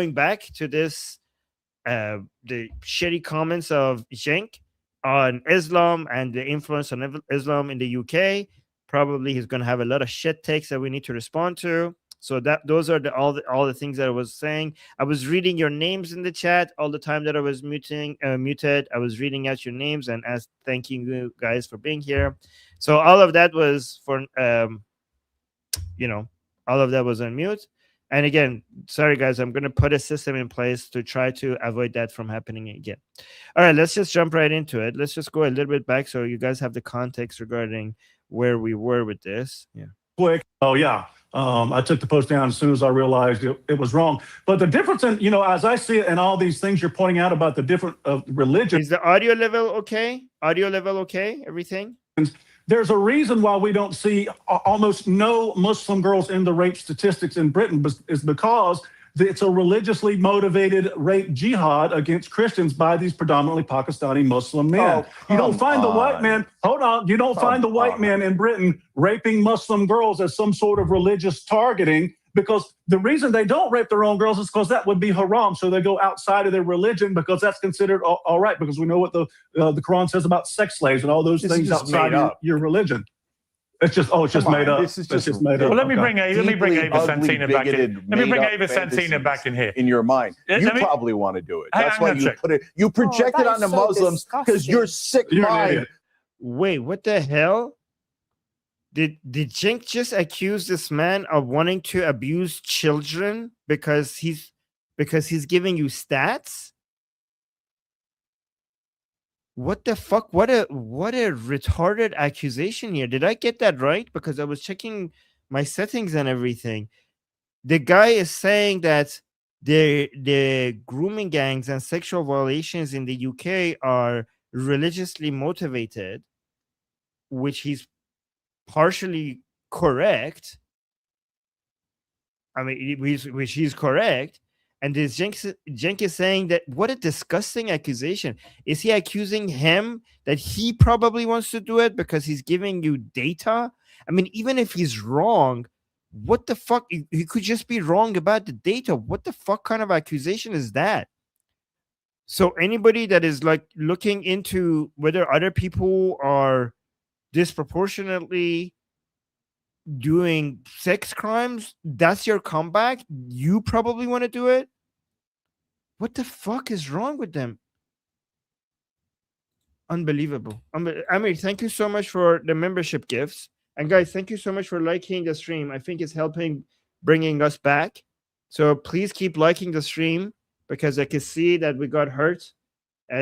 Going back to this, the shitty comments of Cenk on Islam and the influence on Islam in the UK. Probably he's going to have a lot of shit takes that we need to respond to. So that those are all the things that I was saying. I was reading your names in the chat all the time that I was muted. I was reading out your names and thanking you guys for being here. So all of that was for all of that was on mute. And again, sorry guys, I'm going to put a system in place to try to avoid that from happening again. All right, let's just jump right into it. Let's just go a little bit back so you guys have the context regarding where we were with this. Yeah. Quick. Oh, yeah. I took the post down as soon as I realized it was wrong. But the difference in, as I see it and all these things you're pointing out about the different religions. Is the audio level okay? Audio level okay? Everything? There's a reason why we don't see almost no Muslim girls in the rape statistics in Britain is because it's a religiously motivated rape jihad against Christians by these predominantly Pakistani Muslim men. You don't find the white men, you don't find the white men in Britain raping Muslim girls as some sort of religious targeting, because the reason they don't rape their own girls is because that would be haram. So they go outside of their religion because that's considered all right, because we know what the Quran says about sex slaves and all those things outside your religion. It's just made up. It's just made up. Well, let me bring Ava Santina back in. Let me bring Ava Santina back in here. In your mind, you probably want to do it. That's why you put it. You project it on the Muslims because you're sick mind. Wait, what the hell? Did Cenk just accuse this man of wanting to abuse children because he's giving you stats? What the fuck? What a retarded accusation here. Did I get that right? Because I was checking my settings and everything. The guy is saying that the grooming gangs and sexual violations in the UK are religiously motivated, which he's partially correct. I mean, which he's correct. And this Cenk is saying that what a disgusting accusation. Is he accusing him that he probably wants to do it because he's giving you data? I mean, even if he's wrong, what the fuck? He could just be wrong about the data. What the fuck kind of accusation is that? So anybody that is like looking into whether other people are disproportionately doing sex crimes, that's your comeback? You probably want to do it? What the fuck is wrong with them? Unbelievable. Amir, thank you so much for the membership gifts. And guys, thank you so much for liking the stream. I think it's helping bringing us back. So please keep liking the stream, because I can see that we got hurt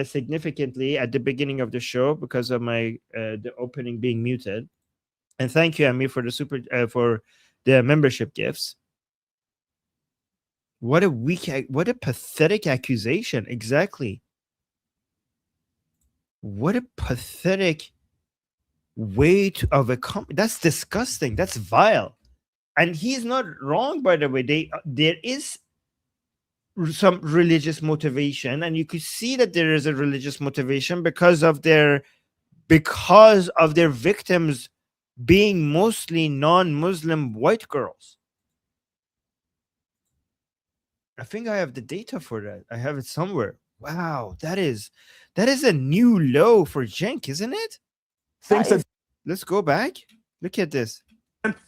significantly at the beginning of the show because of my the opening being muted. And thank you, Amir, for the for the membership gifts. What a pathetic accusation! Exactly. What a pathetic way of a that's disgusting. That's vile. And he's not wrong, by the way. There is some religious motivation, and you could see that there is a religious motivation because of their victims being mostly non-Muslim white girls. I think I have the data for that. I have it somewhere. Wow, that is a new low for Cenk, isn't it? Let's go back. Look at this.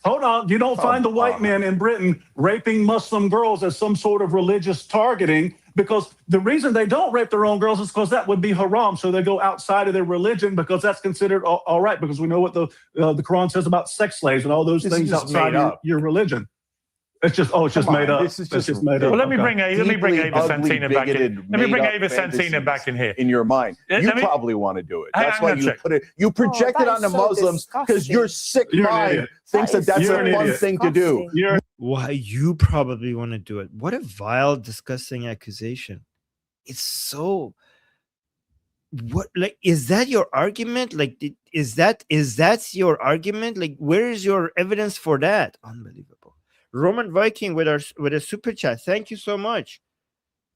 Hold on. You don't find the white men in Britain raping Muslim girls as some sort of religious targeting, because the reason they don't rape their own girls is because that would be haram. So they go outside of their religion because that's considered all right, because we know what the Quran says about sex slaves and all those things outside your religion. It's just made up. It's just made up. Well, let me bring Ava Santina back in. Let me bring Ava Santina back in here. In your mind, you probably want to do it. That's why you put it. You project it on the Muslims because your sick mind thinks that's a fun thing to do. Why you probably want to do it? What a vile, disgusting accusation! It's so. What, like, is that your argument? Like, is that your argument? Like, where is your evidence for that? Unbelievable. Roman Viking with a super chat. Thank you so much.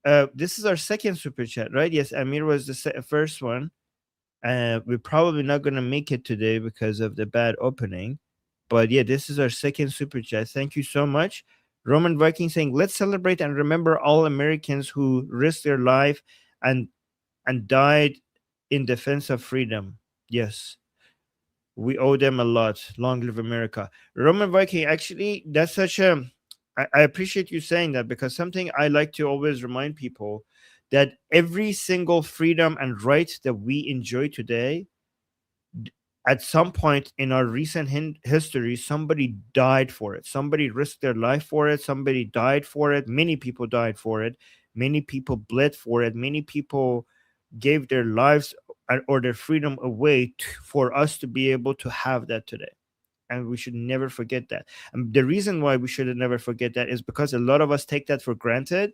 This is our second super chat, right? Yes, Amir was the first one. We're probably not going to make it today because of the bad opening. But yeah, this is our second super chat. Thank you so much. Roman Viking saying, let's celebrate and remember all Americans who risked their life and died in defense of freedom. Yes, we owe them a lot. Long live America. Roman Viking, actually, that's such a... I appreciate you saying that, because something I like to always remind people that every single freedom and right that we enjoy today, at some point in our recent history, somebody died for it. Somebody risked their life for it. Somebody died for it. Many people died for it. Many people bled for it. Many people gave their lives or their freedom away for us to be able to have that today. And we should never forget that. And the reason why we should never forget that is because a lot of us take that for granted,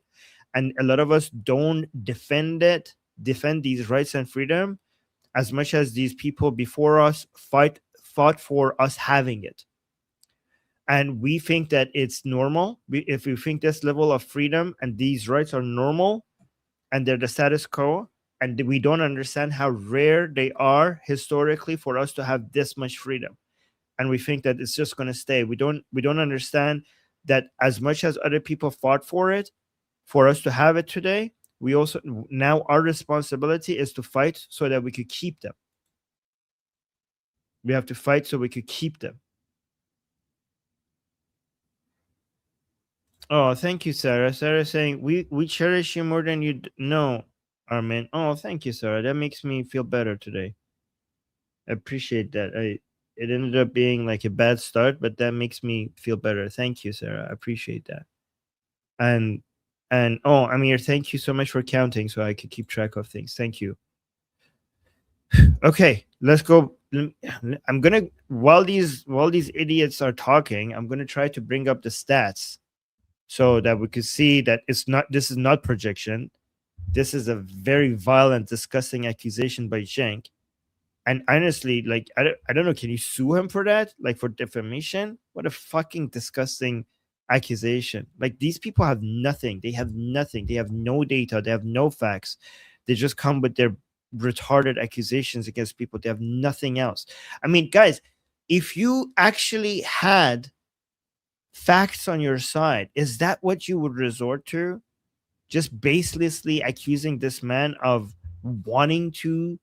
and a lot of us don't defend these rights and freedom as much as these people before us fought for us having it. And we think that it's normal. If we think this level of freedom and these rights are normal and they're the status quo, and we don't understand how rare they are historically for us to have this much freedom, and we think that it's just going to stay. We don't understand that as much as other people fought for it, for us to have it today, we also, now our responsibility is to fight so that we could keep them. We have to fight so we could keep them. Oh, thank you, Sarah. Sarah saying, we cherish you more than you know, Armin. Oh, thank you, Sarah. That makes me feel better today. I appreciate that. It ended up being like a bad start, but that makes me feel better. Thank you, Sarah. I appreciate that. And oh, Amir, thank you so much for counting so I could keep track of things. Thank you. Okay, let's go. I'm gonna, while these idiots are talking, I'm gonna try to bring up the stats so that we could see that this is not projection. This is a very violent, disgusting accusation by Cenk. And honestly, like, I don't know, can you sue him for that? Like, for defamation? What a fucking disgusting accusation. Like, these people have nothing. They have nothing. They have no data. They have no facts. They just come with their retarded accusations against people. They have nothing else. I mean, guys, if you actually had facts on your side, is that what you would resort to? Just baselessly accusing this man of wanting to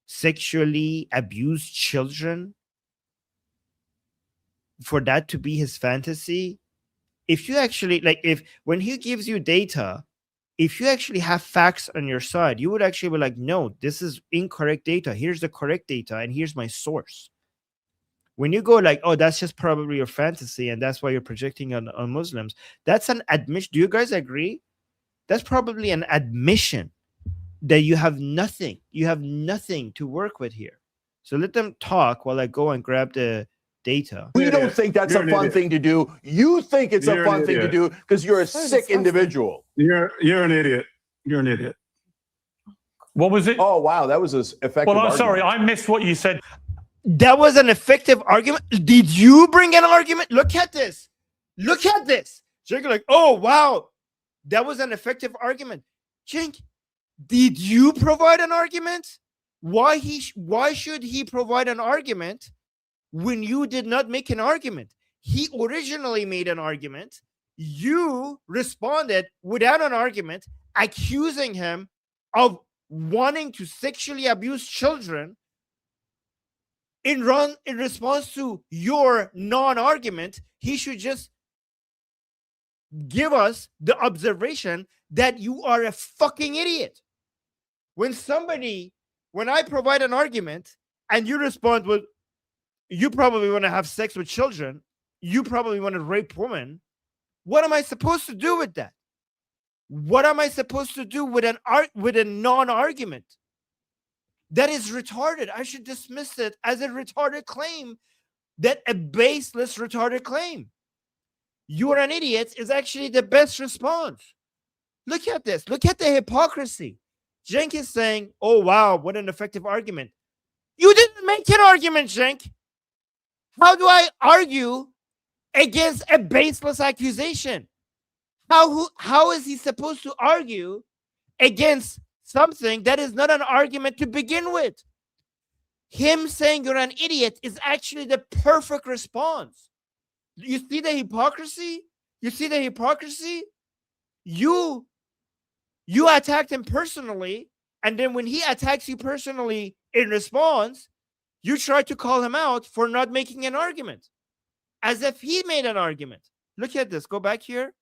sexually abuse children, for that to be his fantasy? If you actually, like, if when he gives you data, if you actually have facts on your side, you would actually be like, no, this is incorrect data. Here's the correct data, and here's my source. When you go like, oh, that's just probably your fantasy, and that's why you're projecting on Muslims, that's an admission. Do you guys agree? That's probably an admission that you have nothing. You have nothing to work with here. So let them talk while I go and grab the data. We don't think that's a fun thing to do. You think it's a fun thing to do because you're a sick individual. You're an idiot. You're an idiot. What was it? Oh, wow. That was an effective Well, I'm argument. sorry. I missed what you said. That was an effective argument. Did you bring an argument? Look at this. Look at this. So you're like, oh, wow. That was an effective argument. Cenk, did you provide an argument? Why should he provide an argument when you did not make an argument? He originally made an argument. You responded without an argument, accusing him of wanting to sexually abuse children. In response to your non-argument, he should just give us the observation that you are a fucking idiot. When I provide an argument and you respond with, you probably want to have sex with children, you probably want to rape women, what am I supposed to do with that? What am I supposed to do with a non-argument? That is retarded. I should dismiss it as a retarded claim, that a baseless retarded claim. You're an idiot is actually the best response. Look at this. Look at the hypocrisy. Cenk is saying, oh, wow, what an effective argument. You didn't make an argument, Cenk. How do I argue against a baseless accusation? How is he supposed to argue against something that is not an argument to begin with? Him saying you're an idiot is actually the perfect response. You see the hypocrisy? You see the hypocrisy? You attacked him personally, and then when he attacks you personally in response, you try to call him out for not making an argument, as if he made an argument. Look at this. Go back here.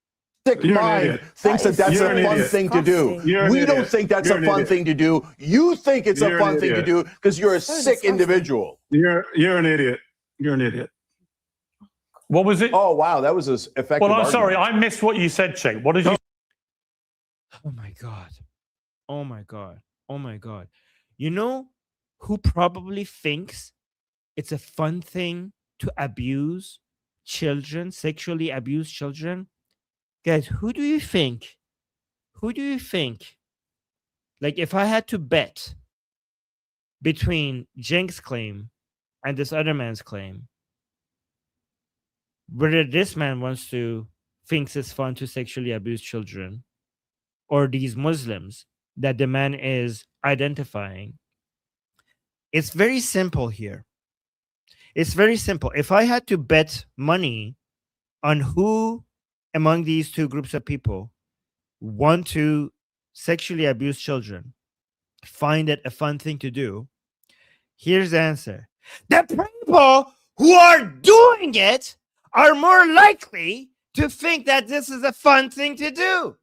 Sick mind thinks that's a fun thing to do. We don't think that's a fun thing to do. You think it's a fun thing to do because you're a sick individual. You're an idiot. You're an idiot. What was it? Oh, wow. That was an effective Well, I'm argument. sorry. I missed what you said, Cenk. What did you? Oh my God. Oh my God. Oh my God. You know who probably thinks it's a fun thing to abuse children, sexually abuse children? Guys, who do you think? Who do you think? Like, if I had to bet between Cenk's claim and this other man's claim, whether this man thinks it's fun to sexually abuse children, or these Muslims that the man is identifying, it's very simple here. It's very simple. If I had to bet money on who among these two groups of people want to sexually abuse children, find it a fun thing to do, here's the answer. The people who are doing it are more likely to think that this is a fun thing to do.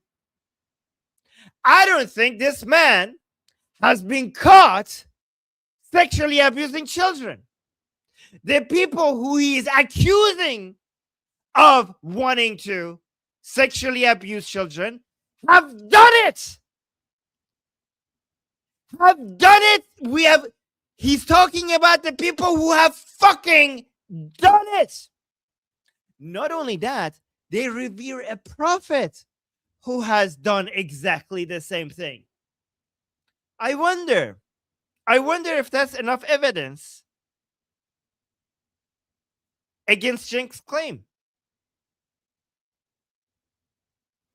I don't think this man has been caught sexually abusing children. The people who he is accusing of wanting to sexually abuse children have done it. He's talking about the people who have fucking done it. Not only that, they revere a prophet who has done exactly the same thing. I wonder if that's enough evidence against Cenk's claim.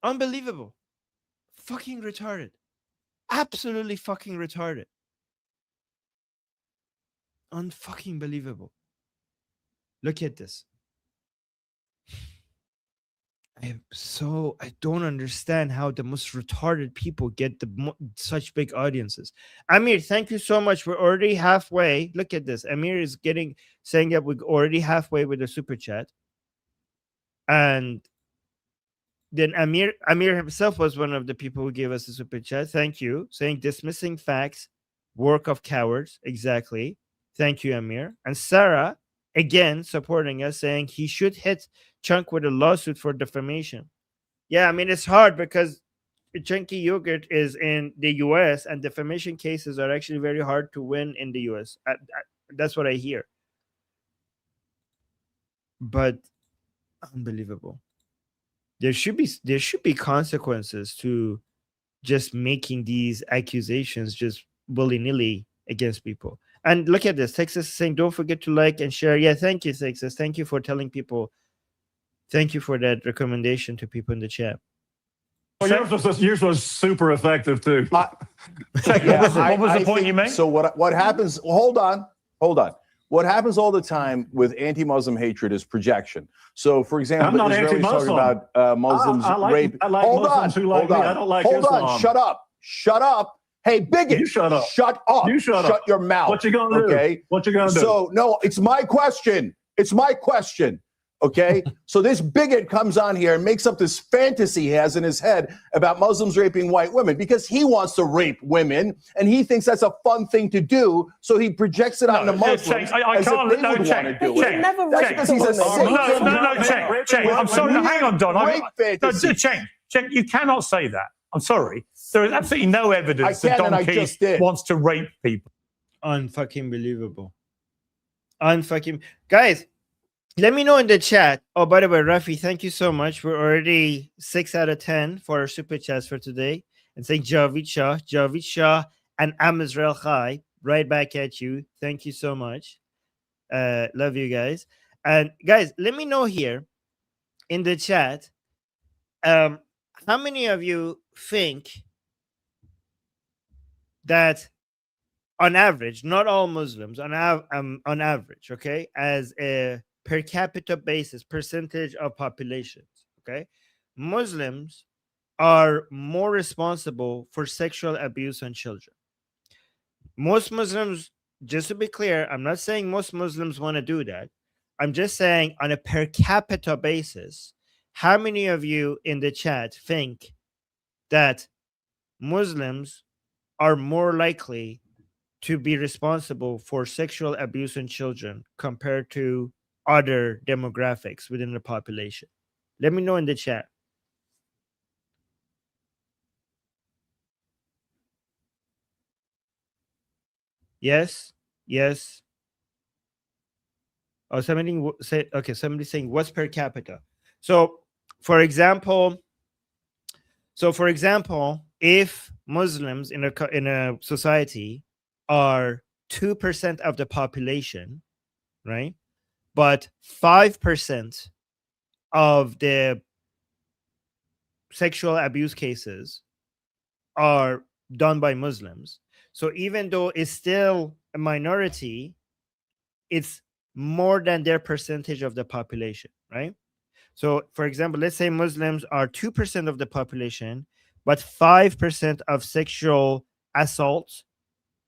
Unbelievable. Fucking retarded. Absolutely fucking retarded. Unfucking believable. Look at this. I don't understand how the most retarded people get such big audiences. Amir, thank you so much. We're already halfway. Look at this. Amir is saying that we're already halfway with the super chat. And then Amir himself was one of the people who gave us a super chat. Thank you. Saying dismissing facts, work of cowards. Exactly. Thank you, Amir. And Sarah, again, supporting us, saying he should hit Cenk with a lawsuit for defamation. Yeah, I mean, it's hard because Chunky Yogurt is in the US and defamation cases are actually very hard to win in the US. That's what I hear. But unbelievable. There should be consequences to just making these accusations just willy-nilly against people. And look at this. Texas is saying, don't forget to like and share. Yeah, thank you, Texas. Thank you for telling people. Thank you for that recommendation to people in the chat. Well, yours was super effective too. What was the point you made? So what happens? Hold on. What happens all the time with anti-Muslim hatred is projection. So, for example, I'm not Israelis talking about Muslims rape. I like Muslims who like me. I don't like Islam. Hold on. Shut up. Hey, bigot. You shut up. Shut up. You shut up. Shut your mouth. What you gonna do? Okay. What you gonna do? So, no, it's my question. Okay. So this bigot comes on here and makes up this fantasy he has in his head about Muslims raping white women because he wants to rape women and he thinks that's a fun thing to do. So he projects it on the Muslims as if they would want to do it. That's because he's a Cenk. I'm sorry. Hang on, Don. Cenk, you cannot say that. I'm sorry. There is absolutely no evidence that Don Keith wants to rape people. Unfucking believable. Guys, let me know in the chat. Oh, by the way, Rafi, thank you so much. We're already 6 out of 10 for our super chats for today. And saying Javid Shah, and Amazrael Khai, right back at you. Thank you so much. Love you guys. And guys, let me know here in the chat. How many of you think that on average, not all Muslims, on average, okay, as a per capita basis, percentage of populations, Okay, Muslims are more responsible for sexual abuse on children. Most Muslims, just to be clear, I'm not saying most Muslims want to do that. I'm just saying on a per capita basis, how many of you in the chat think that Muslims are more likely to be responsible for sexual abuse in children compared to other demographics within the population? Let me know in the chat. Yes, yes. Oh, somebody say okay. Somebody saying what's per capita. So, for example, if Muslims in a society are 2% of the population, right? But 5% of the sexual abuse cases are done by Muslims. So even though it's still a minority, it's more than their percentage of the population, right? So, for example, let's say Muslims are 2% of the population, but 5% of sexual assault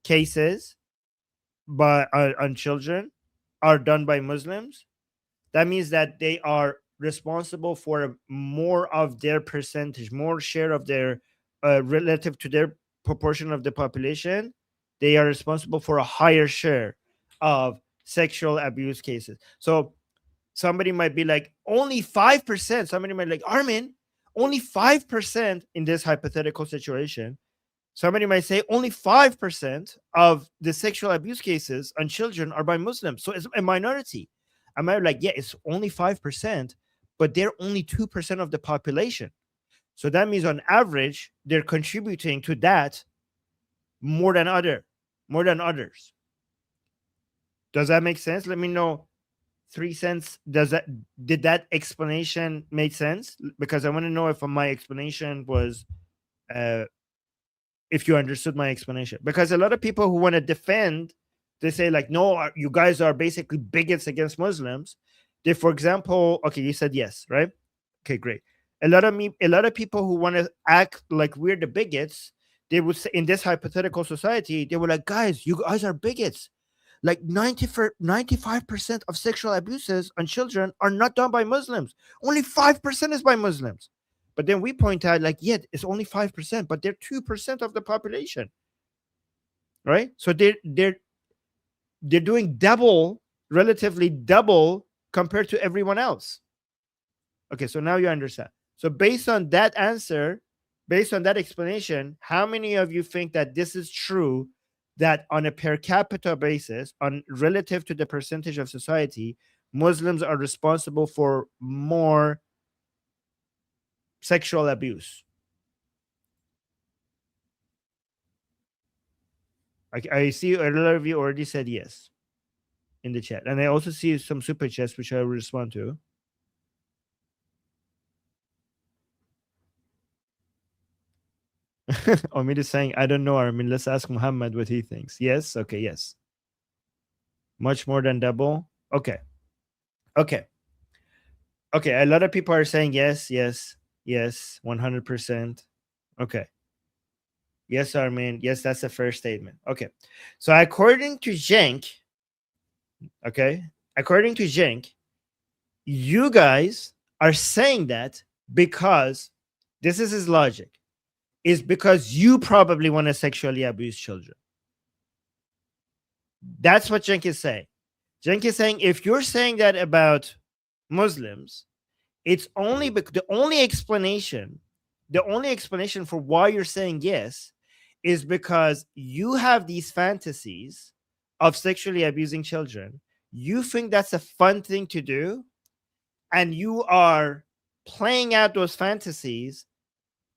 cases on children are done by Muslims. That means that they are responsible for more of their percentage, more share of their relative to their proportion of the population. They are responsible for a higher share of sexual abuse cases. So somebody might be like, only 5%. Somebody might be like, Armin, only 5% in this hypothetical situation. Somebody might say only 5% of the sexual abuse cases on children are by Muslims. So it's a minority. I might be like, yeah, it's only 5%, but they're only 2% of the population. So that means on average, they're contributing to that more than others. Does that make sense? Let me know. 3 cents. Did that explanation make sense? Because I want to know if my explanation was if you understood my explanation. Because a lot of people who want to defend, they say like, no, you guys are basically bigots against Muslims. They, for example, okay, you said yes, right? Okay, great. A lot of people who want to act like we're the bigots, they would say in this hypothetical society, they were like, guys, you guys are bigots. Like 95% of sexual abuses on children are not done by Muslims. Only 5% is by Muslims. But then we point out, like, yeah, it's only 5%, but they're 2% of the population, right? So they're doing double, relatively double compared to everyone else. Okay, so now you understand. So based on that answer, based on that explanation, how many of you think that this is true? That on a per capita basis, on relative to the percentage of society, Muslims are responsible for more sexual abuse. I see a lot of you already said yes in the chat. And I also see some super chats, which I will respond to. Omid is saying, I don't know, Armin. Let's ask Muhammad what he thinks. Yes? Okay, yes. Much more than double? Okay. Okay. Okay, a lot of people are saying yes, yes, yes, 100%. Okay. Yes, Armin. Yes, that's the first statement. Okay. So according to Cenk, you guys are saying that because this is his logic, is because you probably want to sexually abuse children. That's what Cenk is saying. Cenk is saying if you're saying that about Muslims, it's only the only explanation for why you're saying yes is because you have these fantasies of sexually abusing children. You think that's a fun thing to do, and you are playing out those fantasies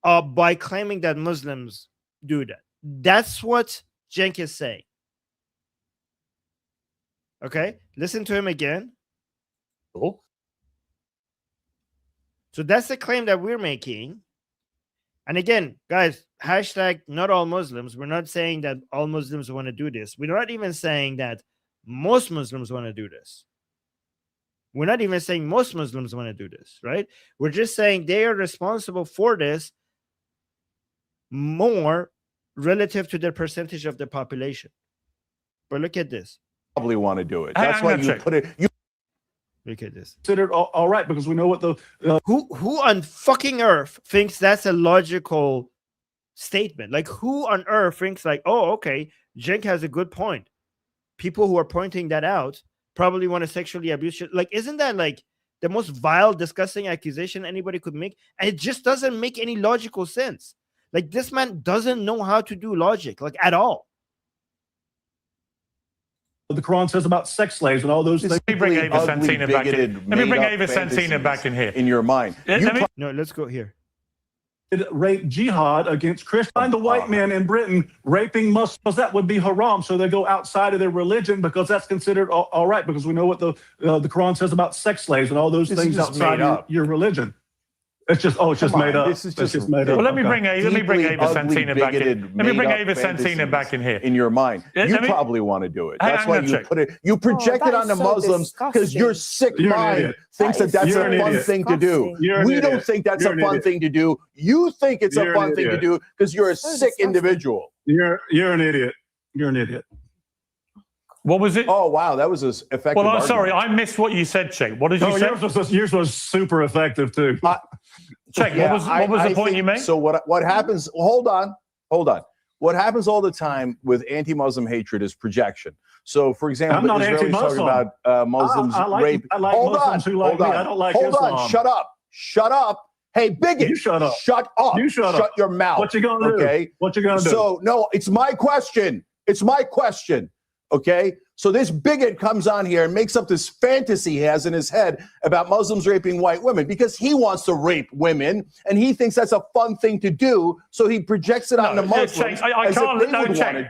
by claiming that Muslims do that. That's what Cenk is saying. Okay, listen to him again. Cool. So that's the claim that we're making. And again, guys, hashtag not all Muslims. We're not saying that all Muslims want to do this. We're not even saying that most Muslims want to do this. We're not even saying most Muslims want to do this, right? We're just saying they are responsible for this more relative to their percentage of the population. But look at this. Probably want to do it. That's why you put it. Look at this. Considered all right because we know what the who on fucking earth thinks that's a logical statement? Like, who on earth thinks like, oh, okay, Cenk has a good point. People who are pointing that out probably want to sexually abuse you. Like, isn't that like the most vile, disgusting accusation anybody could make? And it just doesn't make any logical sense. Like, this man doesn't know how to do logic, like, at all. The Quran says about sex slaves and all those things. Let me bring Ava Santina back in. Let me bring Ava Santina back in here. In your mind. No, let's go here. Rape jihad against Christians. Find the white men in Britain raping Muslims. That would be haram. So they go outside of their religion because that's considered all right because we know what the Quran says about sex slaves and all those things outside your religion. It's just made up. This is just made up. Well, let me bring Ava Santina back in. Let me bring Ava Santina back in here. In your mind, you probably want to do it. That's why you put it. You project it onto Muslims because your sick mind thinks that that's a fun thing to do. We don't think that's a fun thing to do. You think it's a fun thing to do because you're a sick individual. You're an idiot. You're an idiot. What was it? Oh, wow. That was as effective. Well, I'm sorry. I missed what you said, Cenk. What did you say? Yours was super effective, too. Cenk, what was the point you made? So what happens, hold on. What happens all the time with anti-Muslim hatred is projection. So, for example, I'm not Israelis talking about Muslims rape. I like Muslims who like me. I don't like Islam. Hold on. Shut up. Hey, bigot. You shut up. Shut up. You shut up. Shut your mouth. What you gonna do? Okay. What you gonna do? So, no, it's my question. Okay, so this bigot comes on here and makes up this fantasy he has in his head about Muslims raping white women because he wants to rape women and he thinks that's a fun thing to do. So he projects it on the Muslims. I can't. No, Cenk.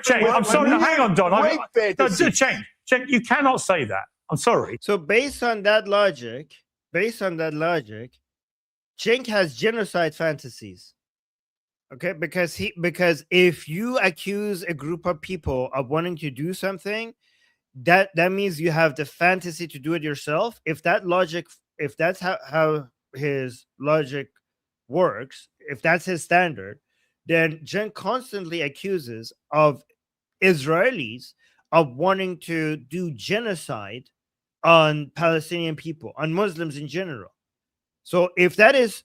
Cenk. I'm sorry. No, hang on, Don. Cenk, you cannot say that. I'm sorry. So based on that logic, Cenk has genocide fantasies. Okay, because if you accuse a group of people of wanting to do something, that means you have the fantasy to do it yourself. If that's how his logic works, if that's his standard, then Cenk constantly accuses of Israelis of wanting to do genocide on Palestinian people, on Muslims in general. So if that is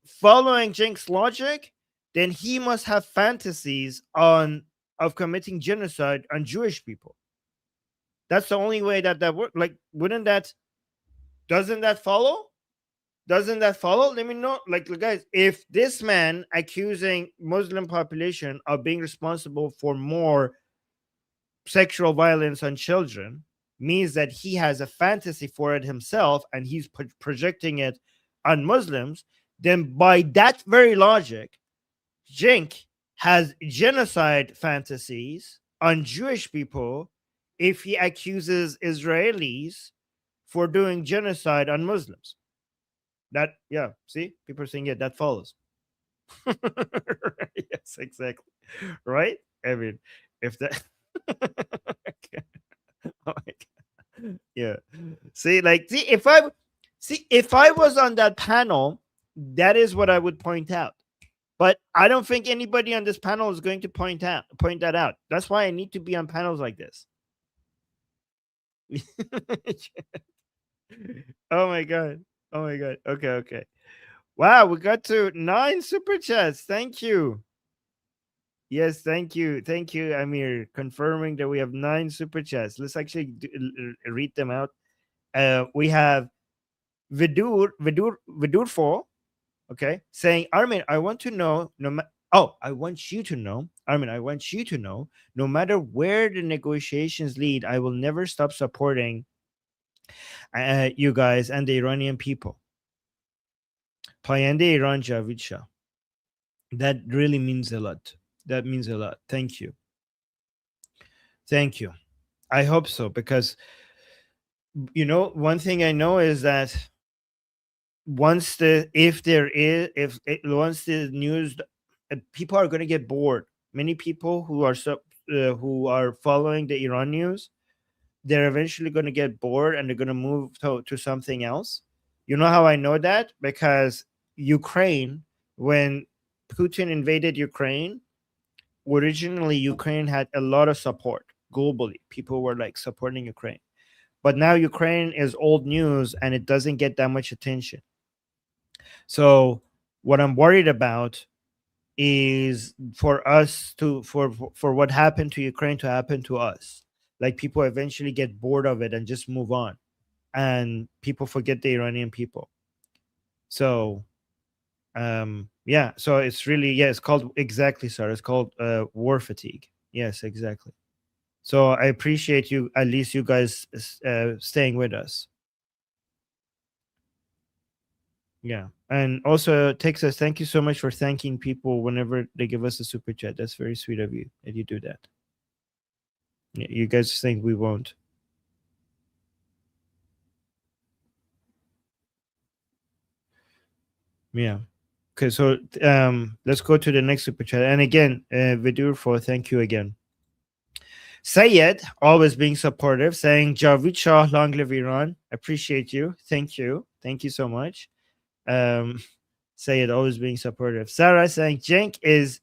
following Cenk's logic, then he must have fantasies of committing genocide on Jewish people. That's the only way that works. Like, doesn't that follow? Let me know. Like, guys, if this man accusing Muslim population of being responsible for more sexual violence on children means that he has a fantasy for it himself and he's projecting it on Muslims, then by that very logic, Cenk has genocide fantasies on Jewish people if he accuses Israelis for doing genocide on Muslims. See, people are saying, yeah, that follows. Yes, exactly. Right? I mean, if that... Oh my God. Yeah. If I was on that panel, that is what I would point out. But I don't think anybody on this panel is going to point that out. That's why I need to be on panels like this. Oh my God. Okay. Wow, we got to 9 super chats. Thank you. Yes, thank you, Amir, confirming that we have 9 super chats. Let's actually read them out. We have Vidur 4. Okay, saying, Armin, I want you to know, Armin, I want you to know, no matter where the negotiations lead, I will never stop supporting you guys and the Iranian people. Payende Iran Javid Shah. That really means a lot. That means a lot. Thank you. I hope so, because, one thing I know is that once the news, people are going to get bored. Many people who are following the Iran news, they're eventually going to get bored and they're going to move to something else. You know how I know that? Because Ukraine, when Putin invaded Ukraine, originally Ukraine had a lot of support globally. People were like supporting Ukraine. But now Ukraine is old news and it doesn't get that much attention. So what I'm worried about is for us to for what happened to Ukraine to happen to us. Like people eventually get bored of it and just move on, and people forget the Iranian people. So yeah, so it's really, yeah, it's called, exactly, sir, it's called war fatigue. Yes, exactly. So I appreciate you, at least you guys staying with us. Yeah. And also, Texas, thank you so much for thanking people whenever they give us a super chat. That's very sweet of you that you do that. You guys think we won't. Yeah. Okay, so let's go to the next super chat. And again, Vidur, for thank you again. Sayed, always being supportive, saying Javid Shah, long live Iran. Appreciate you. Thank you. Thank you so much. Sayed, always being supportive. Sarah saying Cenk is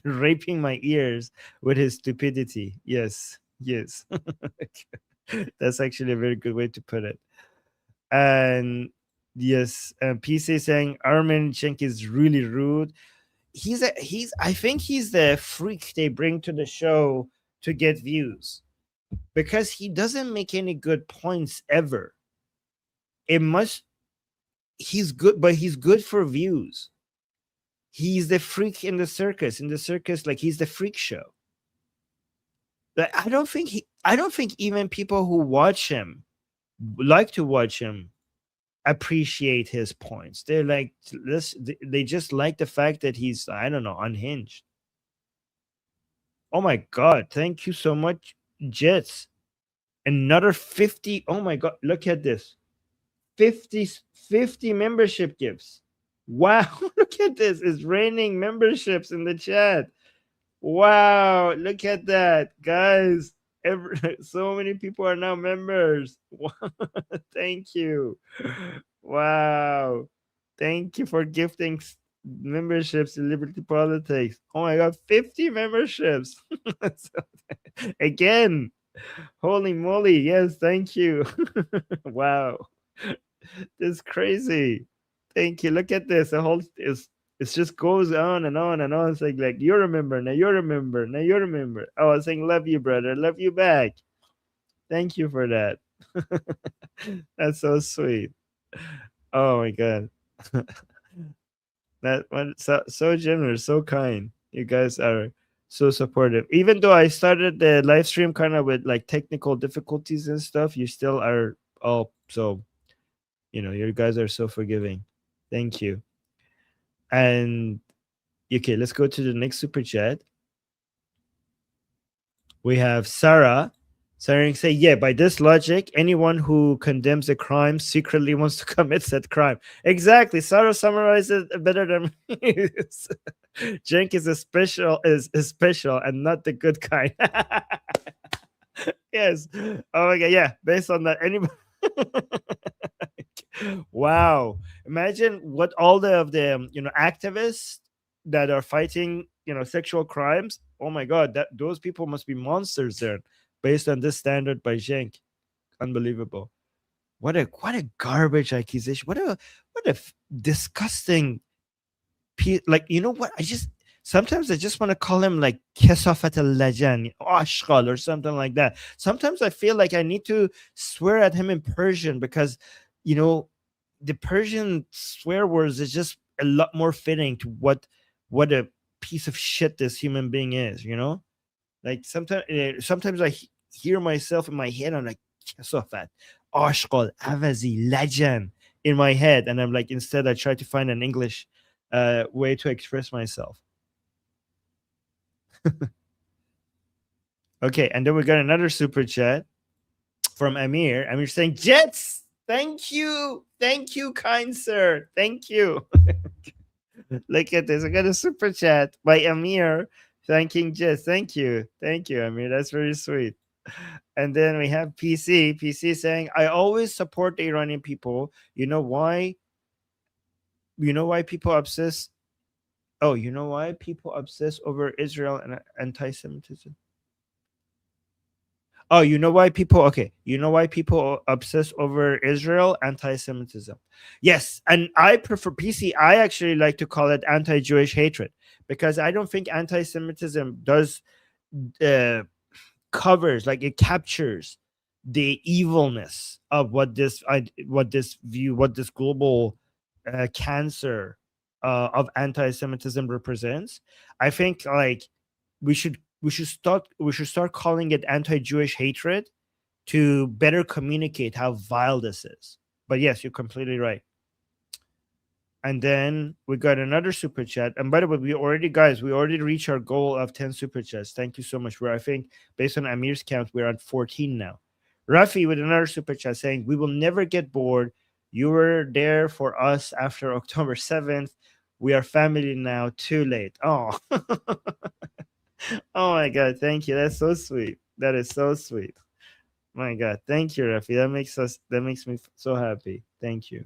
raping my ears with his stupidity. Yes. Yes. That's actually a very good way to put it. And yes, PC saying Armin Cenk is really rude. I think he's the freak they bring to the show to get views, because he doesn't make any good points ever. He's good, but he's good for views. He's the freak in the circus. In the circus, like, he's the freak show. Like, I don't think even people who watch him, like to watch him, appreciate his points. They're like this, they just like the fact that he's, I don't know, unhinged. Oh my god, thank you so much, Jets. Another 50. Oh my god, look at this. 50 membership gifts. Wow, look at this. It's raining memberships in the chat. Wow, look at that, guys. So many people are now members. Thank you. Wow. Thank you for gifting memberships to Liberty Politics. Oh my god, 50 memberships. Again. Holy moly. Yes, thank you. Wow. It's crazy. Thank you. Look at this. The whole it just goes on and on and on. It's like you remember, now you remember, now you remember. Oh, I was saying love you, brother. Love you back. Thank you for that. That's so sweet. Oh my god. That one, so generous, so kind. You guys are so supportive. Even though I started the live stream kind of with like technical difficulties and stuff, you still are all so, you guys are so forgiving. Thank you. And okay, let's go to the next super chat. We have Sarah. Sarah say, yeah, by this logic, anyone who condemns a crime secretly wants to commit said crime. Exactly. Sarah summarized it better than me. Cenk is special and not the good kind. Yes. Oh my god, yeah. Based on that, anybody. Wow. Imagine what all of the activists that are fighting sexual crimes. Oh my god, those people must be monsters there, based on this standard by Cenk. Unbelievable. What a garbage accusation. What a disgusting like, what, sometimes I just want to call him like Kesafat al-Lajan, Ashkal, or something like that. Sometimes I feel like I need to swear at him in Persian, because the Persian swear words is just a lot more fitting to what a piece of shit this human being is. Like sometimes I hear myself in my head. I'm like, Kesafat, Ashkal, Avazi, Lajan in my head, and I'm like, instead I try to find an English way to express myself. Okay, and then we got another super chat from Amir. Amir saying, Jets, thank you, kind sir, thank you. Look at this. I got a super chat by Amir Thanking Jess. Thank you. Amir. That's very sweet. And then we have PC saying, I always support the Iranian people. You know why? You know why people obsess? Oh, you know why people obsess over Israel and anti-Semitism? Oh, you know why people? Okay, you know why people obsess over Israel, anti-Semitism. Yes, and I prefer PC. I actually like to call it anti-Jewish hatred because I don't think anti-Semitism does covers, like it captures the evilness of what this global cancer of anti-Semitism represents. I think like we should start calling it anti-Jewish hatred to better communicate how vile this is. But yes, you're completely right. And then we got another super chat. And by the way, we already reached our goal of 10 super chats. Thank you so much. I think based on Amir's count, we're at 14 now. Rafi with another super chat saying, we will never get bored. You were there for us after October 7th. We are family now. Too late. Oh, oh my God. Thank you. That's so sweet. That is so sweet. My God. Thank you, Rafi. That makes me so happy. Thank you.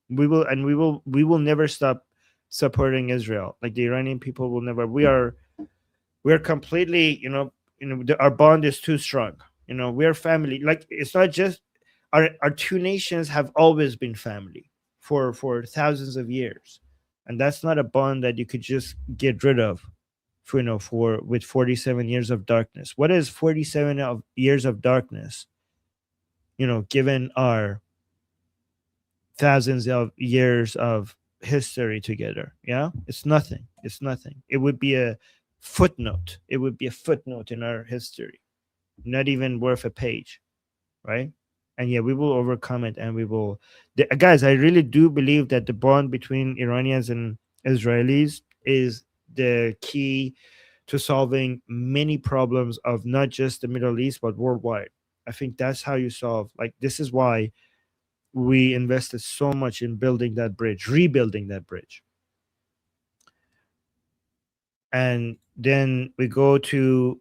We will never stop supporting Israel. Like the Iranian people will never. We're completely, our bond is too strong. We're family. Like it's not just our two nations have always been family for thousands of years, and that's not a bond that you could just get rid of. With 47 years of darkness. What is 47 years of darkness? Given our thousands of years of history together. Yeah, it's nothing. It would be a footnote. In our history, not even worth a page, right? And yeah, we will overcome it, and we will guys, I really do believe that the bond between Iranians and Israelis is the key to solving many problems of not just the Middle East but worldwide. I think that's how you solve, like, this is why we invested so much in rebuilding that bridge. And then we go to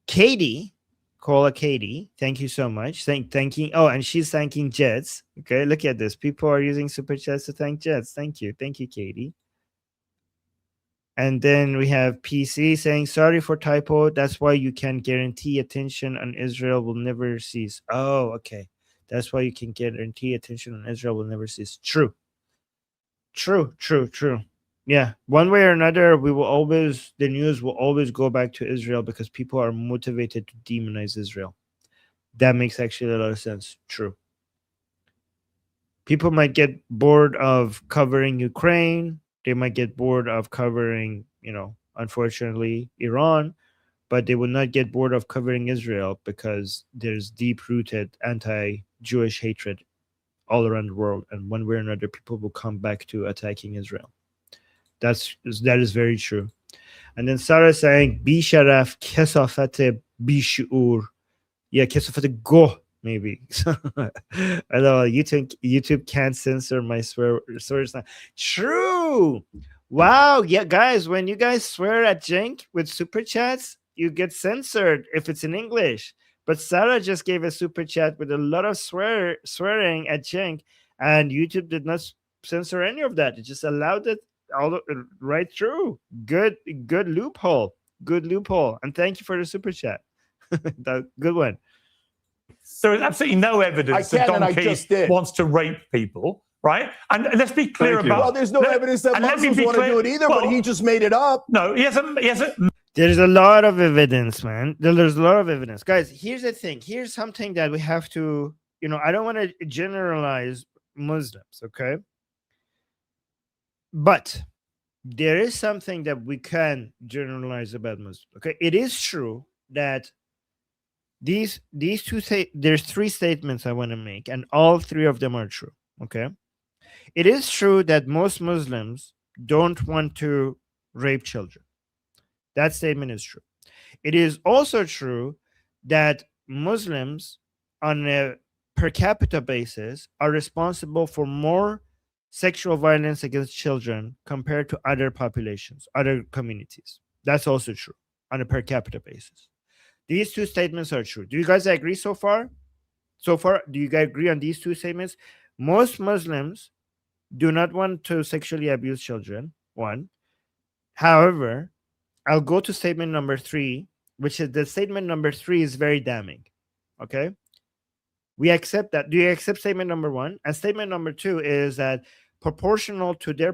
Katie, Cola Katie. Thank you so much. And she's thanking Jets. Okay, look at this. People are using super chats to thank Jets. Thank you, Katie. And then we have PC saying, sorry for typo. That's why you can guarantee attention on Israel will never cease. Oh, okay. That's why you can guarantee attention on Israel will never cease. True. Yeah. One way or another, the news will always go back to Israel because people are motivated to demonize Israel. That makes actually a lot of sense. True. People might get bored of covering Ukraine. They might get bored of covering, unfortunately, Iran. But they will not get bored of covering Israel because there's deep-rooted anti-Jewish hatred all around the world, and one way or another, people will come back to attacking Israel. That is very true. And then Sarah saying, "Bi sharaf kesafat bi shuur." Yeah, kesafat go maybe. I know YouTube can't censor my swears now. True. Wow. Yeah, guys, when you guys swear at Cenk with super chats, you get censored if it's in English. But Sarah just gave a super chat with a lot of swearing at Cenk, and YouTube did not censor any of that. It just allowed it all right through. Good loophole. And thank you for the super chat. That good one. There is absolutely no evidence that Don Keys wants to rape people. Right, and let's be clear about. Well, there's no evidence that Muslims want to do it either, but he just made it up. No, he hasn't. There's a lot of evidence, man. There's a lot of evidence, guys. Here's the thing. Here's something that we have to, I don't want to generalize Muslims, okay? But there is something that we can generalize about Muslims. Okay, it is true that there's three statements I want to make, and all three of them are true. Okay. It is true that most Muslims don't want to rape children. That statement is true. It is also true that Muslims, on a per capita basis, are responsible for more sexual violence against children compared to other populations, other communities. That's also true on a per capita basis. These two statements are true. Do you guys agree so far? So far, do you guys agree on these two statements? Most Muslims do not want to sexually abuse children. One. However, I'll go to statement number 3, which is the statement number 3 is very damning. Okay. We accept that. Do you accept statement number 1? And statement number 2 is that proportional to their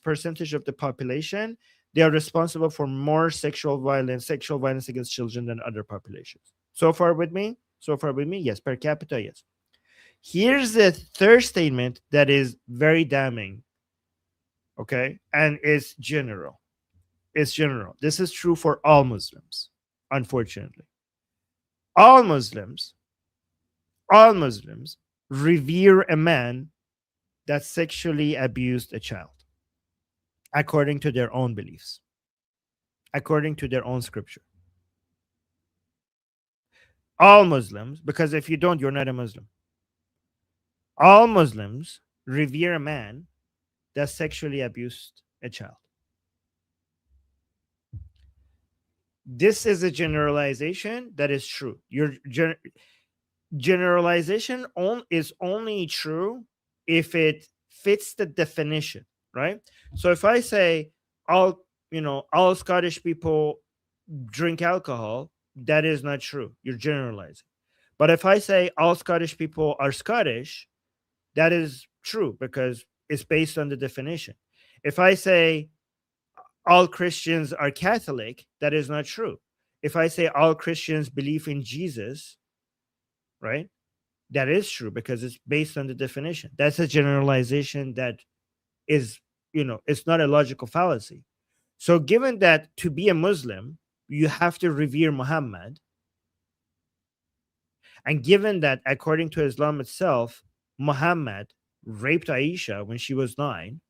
percentage of the population, they are responsible for more sexual violence against children than other populations. So far with me? So far with me? Yes. Per capita, yes. Here's the third statement that is very damning. Okay. And it's general. It's general. This is true for all Muslims, unfortunately. All Muslims revere a man that sexually abused a child according to their own beliefs, according to their own scripture. All Muslims, because if you don't, you're not a Muslim. All Muslims revere a man that sexually abused a child. This is a generalization that is true. Your generalization is only true if it fits the definition, right? So if I say all Scottish people drink alcohol, that is not true. You're generalizing. But if I say all Scottish people are Scottish, that is true because it's based on the definition. If I say all Christians are Catholic, that is not true. If I say all Christians believe in Jesus, right? That is true because it's based on the definition. That's a generalization that is, it's not a logical fallacy. So given that to be a Muslim, you have to revere Muhammad, and given that according to Islam itself, Muhammad raped Aisha when she was 9,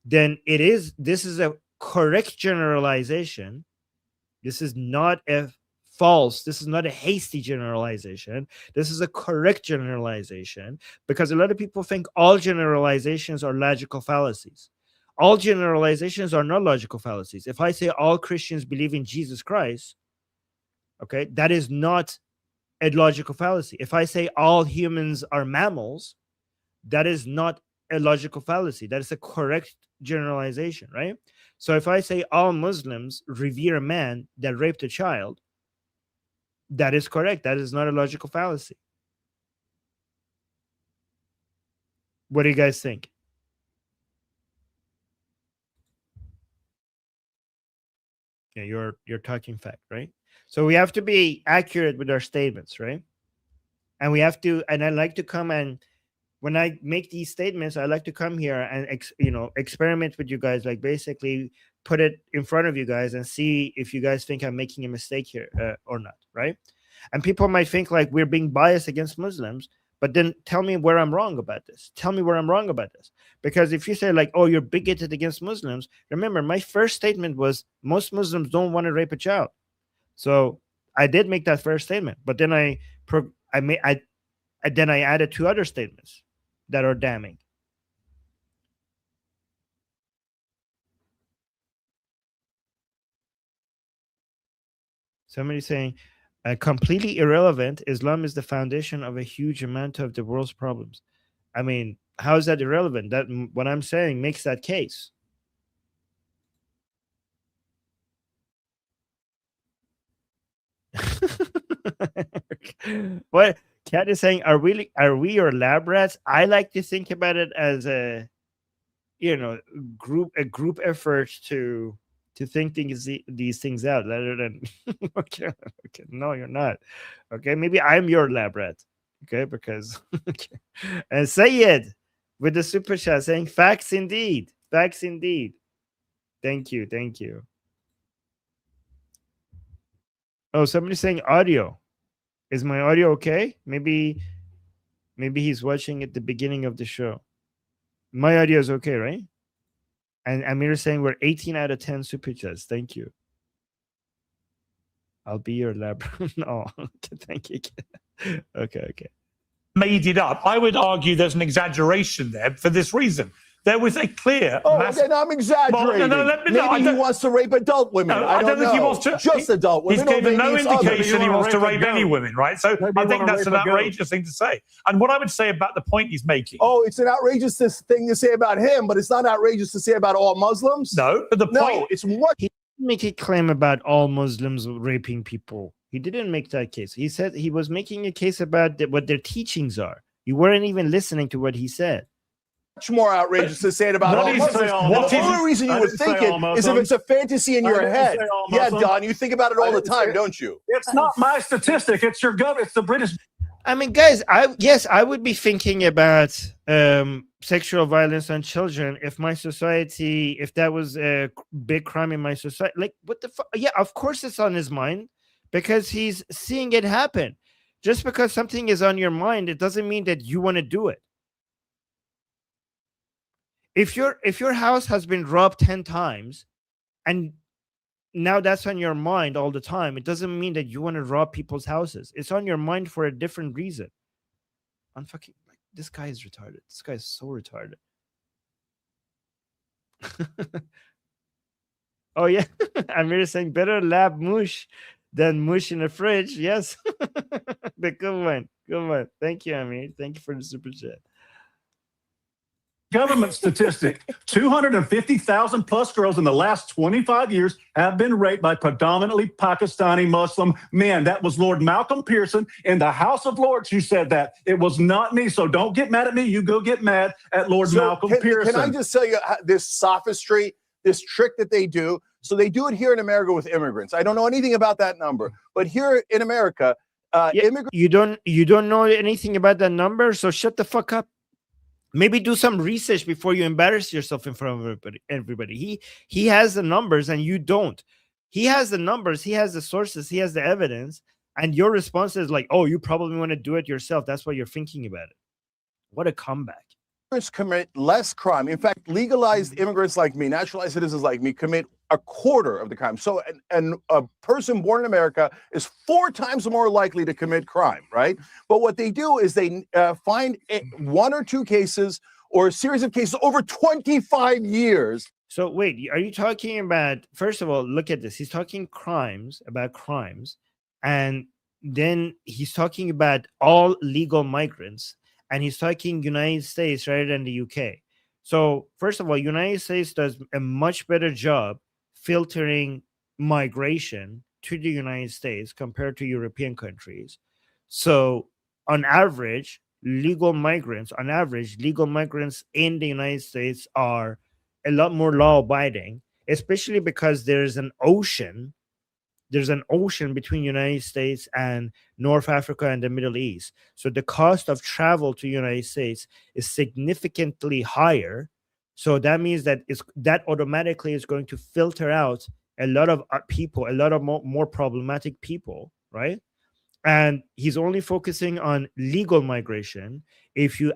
then this is a correct generalization. This is not a false, this is not a hasty generalization. This is a correct generalization because a lot of people think all generalizations are logical fallacies. All generalizations are not logical fallacies. If I say all Christians believe in Jesus Christ, okay, that is not a logical fallacy. If I say all humans are mammals, that is not a logical fallacy. That is a correct generalization, right? So if I say all Muslims revere a man that raped a child, that is correct. That is not a logical fallacy. What do you guys think? Yeah, you're talking fact, right? So we have to be accurate with our statements, right? And we have to, and I like to come and when I make these statements, I like to come here and experiment with you guys, like basically put it in front of you guys and see if you guys think I'm making a mistake here or not, right? And people might think like we're being biased against Muslims, but then tell me where I'm wrong about this. Tell me where I'm wrong about this. Because if you say like, oh, you're bigoted against Muslims, remember my first statement was most Muslims don't want to rape a child. So I did make that first statement, but then I added 2 other statements that are damning. Somebody saying, completely irrelevant. Islam is the foundation of a huge amount of the world's problems. I mean, how is that irrelevant? That what I'm saying makes that case. What Kat is saying, are we your lab rats? I like to think about it as a group effort to think these things out rather than okay, no, you're not. Okay, maybe I'm your lab rat. Okay, because okay. And Sayed with the super chat saying facts indeed. Facts indeed. Thank you. Oh, somebody's saying audio. Is my audio okay? Maybe he's watching at the beginning of the show. My audio is okay, right? And Amir is saying we're 18 out of 10 super chats. Thank you. I'll be your lab. No, thank you. Okay. Made it up. I would argue there's an exaggeration there for this reason. There was a clear. Then I'm exaggerating. Maybe he wants to rape adult women. No, I don't think know. he wants to. Just adult women. He's given no indication he wants to rape goat. any women, right? So I think that's an outrageous thing to say. And what I would say about the point he's making. Oh, it's an outrageous thing to say about him, but it's not outrageous to say about all Muslims? No, but the point. No, it's what. He didn't make a claim about all Muslims raping people. He didn't make that case. He said he was making a case about what their teachings are. You weren't even listening to what he said. Much more outrageous to say it about all Muslims. The only reason you would think it is if it's a fantasy in your head. Yeah, Don, you think about it all the time, don't you? It's not my statistic. It's your government. It's the British. I mean, guys, I would be thinking about sexual violence on children if my society, if that was a big crime in my society. Like, what the fuck? Yeah, of course it's on his mind because he's seeing it happen. Just because something is on your mind, it doesn't mean that you want to do it. If your house has been robbed 10 times and now that's on your mind all the time, it doesn't mean that you want to rob people's houses. It's on your mind for a different reason. I'm fucking like, this guy is retarded. This guy is so retarded. Oh yeah. Amir is saying better lab mush than mush in a fridge. Yes. The good one. Good one. Thank you, Amir. Thank you for the super chat. Government statistic, 250,000 plus girls in the last 25 years have been raped by predominantly Pakistani Muslim men. That was Lord Malcolm Pearson in the House of Lords who said that. It was not me. So don't get mad at me. You go get mad at Lord Malcolm Pearson. Can I just tell you this sophistry, this trick that they do? So they do it here in America with immigrants. I don't know anything about that number, but here in America, immigrants. You don't know anything about that number, so shut the fuck up. Maybe do some research before you embarrass yourself in front of everybody. He has the numbers and you don't. He has the numbers, he has the sources, he has the evidence, and your response is like, oh, you probably want to do it yourself. That's why you're thinking about it. What a comeback. Commit less crime. In fact, legalized immigrants like me, naturalized citizens like me, commit a quarter of the crime. So and a person born in America is 4 times more likely to commit crime, right? But what they do is they find 1 or 2 cases or a series of cases over 25 years. So wait, are you talking about, first of all, look at this. He's talking about crimes, and then he's talking about all legal migrants. And he's talking United States rather than the UK. So first of all, United States does a much better job filtering migration to the United States compared to European countries. So on average, legal migrants in the United States are a lot more law-abiding, especially because there's an ocean between United States and North Africa and the Middle East. So the cost of travel to United States is significantly higher. So that means that that automatically is going to filter out a lot of people, a lot of more problematic people, right? And he's only focusing on legal migration. If you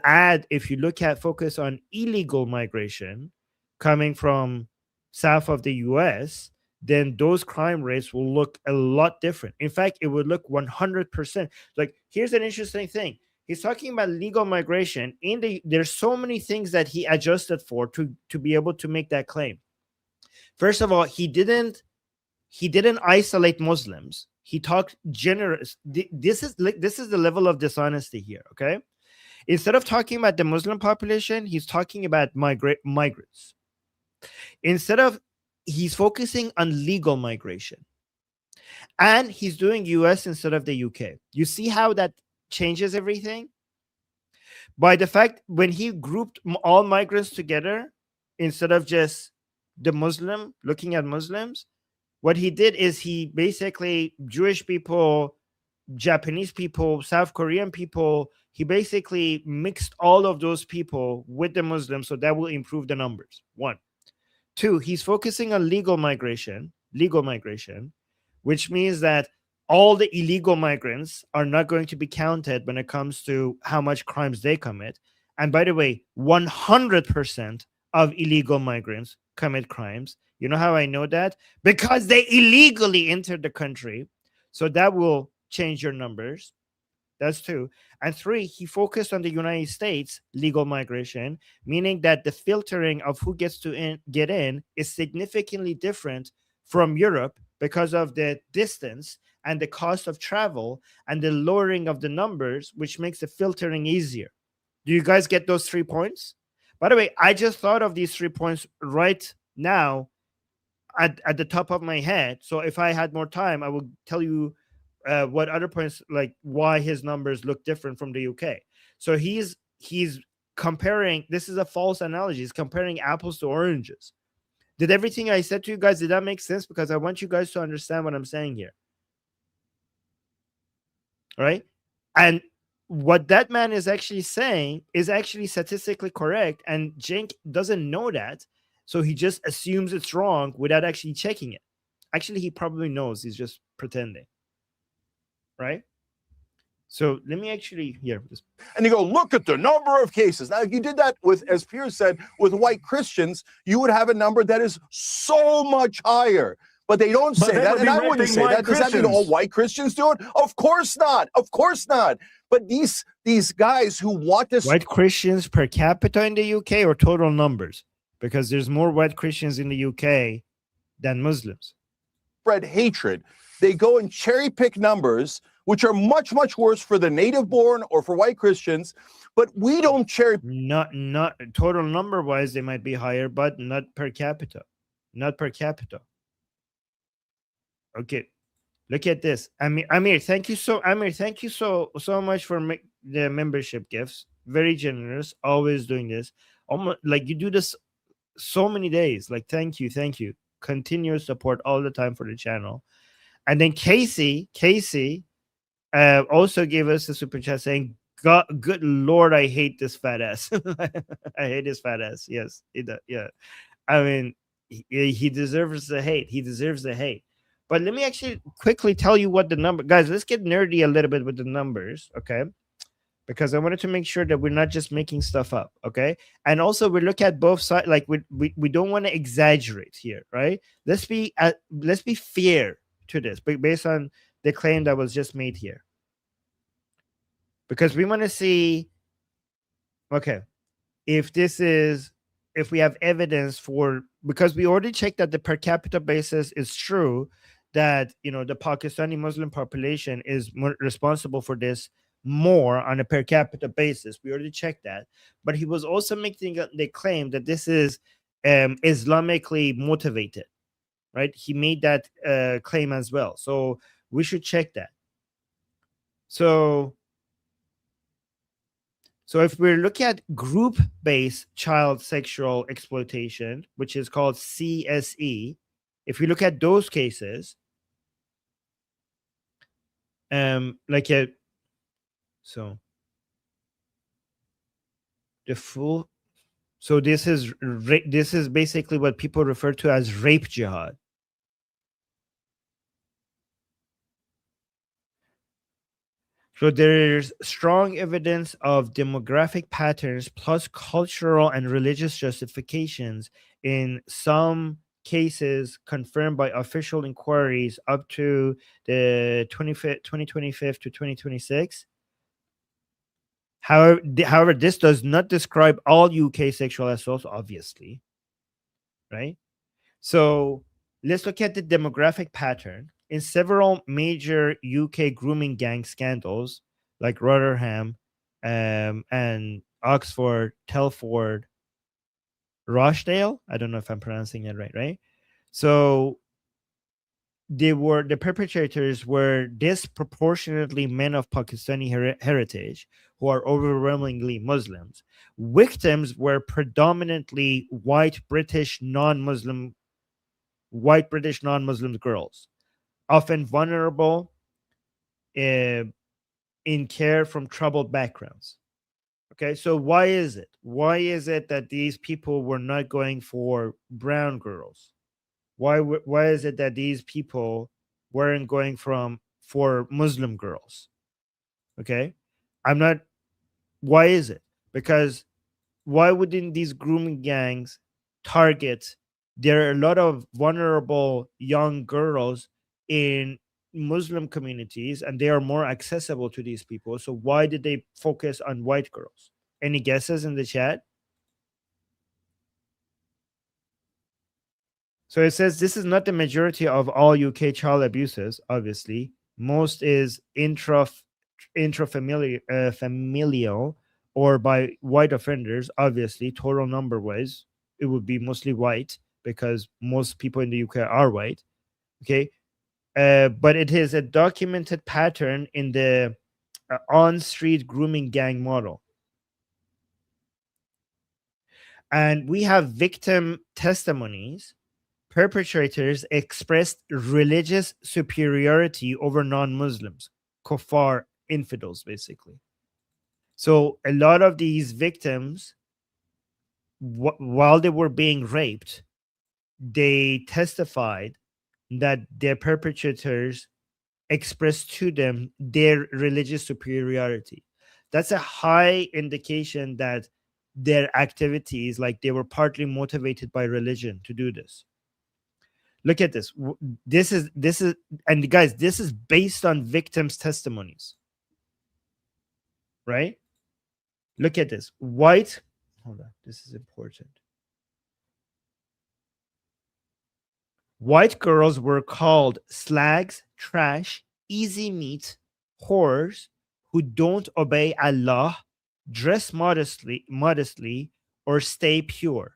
focus on illegal migration coming from south of the US, then those crime rates will look a lot different. In fact, it would look 100%. Like, here's an interesting thing. He's talking about legal migration. There's so many things that he adjusted for to be able to make that claim. First of all, he didn't isolate Muslims. He talked generous. This is the level of dishonesty here, okay? Instead of talking about the Muslim population, he's talking about migrants. He's focusing on legal migration, and he's doing US instead of the UK. You see how that changes everything? By the fact when he grouped all migrants together instead of just the Muslim, looking at Muslims, what he did is he basically, Jewish people, Japanese people, South Korean people, he basically mixed all of those people with the Muslims, so that will improve the numbers. 1. 2, he's focusing on legal migration, which means that all the illegal migrants are not going to be counted when it comes to how much crimes they commit. And by the way, 100% of illegal migrants commit crimes. You know how I know that? Because they illegally entered the country. So that will change your numbers. That's two. And three, he focused on the United States legal migration, meaning that the filtering of who gets to get in is significantly different from Europe because of the distance and the cost of travel and the lowering of the numbers, which makes the filtering easier. Do you guys get those 3 points? By the way, I just thought of these 3 points right now at the top of my head. So if I had more time, I would tell you what other points, like why his numbers look different from the UK. So he's comparing. This is a false analogy. He's comparing apples to oranges. Did everything I said to you guys, did that make sense? Because I want you guys to understand what I'm saying here. All right? And what that man is actually saying is actually statistically correct. And Cenk doesn't know that. So he just assumes it's wrong without actually checking it. Actually, he probably knows. He's just pretending. Right? So let me actually here. And you go, look at the number of cases. Now, if you did that with, as Piers said, with white Christians, you would have a number that is so much higher. But they don't say that, and I wouldn't say that. Does that mean all white Christians do it? Of course not. Of course not. But these guys who want this... White Christians per capita in the UK or total numbers? Because there's more white Christians in the UK than Muslims. Spread hatred. They go and cherry pick numbers, which are much, much worse for the native born or for white Christians. But we don't cherry... Not total number wise, they might be higher, but not per capita. Not per Okay, look at this. Amir, thank you so much for the membership gifts. Very generous. Always doing this. Almost like you do this so many days. Like thank you. Continuous support all the time for the channel. And then Casey also gave us a super chat saying, "God, good Lord, I hate this fat ass." I hate this fat ass. Yes, yeah. I mean, he deserves the hate. He deserves the hate. But let me actually quickly tell you what the number, guys. Let's get nerdy a little bit with the numbers, okay? Because I wanted to make sure that we're not just making stuff up, okay? And also we look at both sides. Like we don't want to exaggerate here, right? Let's be fair to this, based on the claim that was just made here. Because we want to see, okay, if we have evidence for, because we already checked that the per capita basis is true, that the Pakistani Muslim population is responsible for this more on a per capita basis. We already checked that. But he was also making the claim that this is Islamically motivated, right? He made that claim as well. So we should check that. So if we're looking at group-based child sexual exploitation, which is called CSE, if we look at those cases, so this is basically what people refer to as rape jihad. So there's strong evidence of demographic patterns plus cultural and religious justifications in some cases confirmed by official inquiries up to the 2025 to 2026. However, this does not describe all UK sexual assaults, obviously, right? So let's look at the demographic pattern. In several major UK grooming gang scandals, like Rotherham and Oxford, Telford, Rochdale, I don't know if I'm pronouncing it right? So the perpetrators were disproportionately men of Pakistani heritage who are overwhelmingly Muslims. Victims were predominantly white British non-Muslim girls, often vulnerable in care from troubled backgrounds. Okay, so why is it? Why is it that these people were not going for brown girls? Why is it that these people weren't going for Muslim girls? Okay, why is it? Because why wouldn't these grooming gangs target? There are a lot of vulnerable young girls in Muslim communities and they are more accessible to these people. So why did they focus on white girls? Any guesses in the chat? So it says this is not the majority of all UK child abuses. Obviously, most is familial or by white offenders. Obviously, total number wise, it would be mostly white because most people in the UK are white. Okay, but it is a documented pattern in the on-street grooming gang model. And we have victim testimonies. Perpetrators expressed religious superiority over non-Muslims, kuffar, infidels, basically. So a lot of these victims, while they were being raped, they testified that their perpetrators expressed to them their religious superiority. That's a high indication that their activities, like they were partly motivated by religion to do this. Look at this. This is, and guys, this is based on victims' testimonies, right? Look at this. White, hold on, this is important. White girls were called slags, trash, easy meat, whores who don't obey Allah, dress modestly, or stay pure.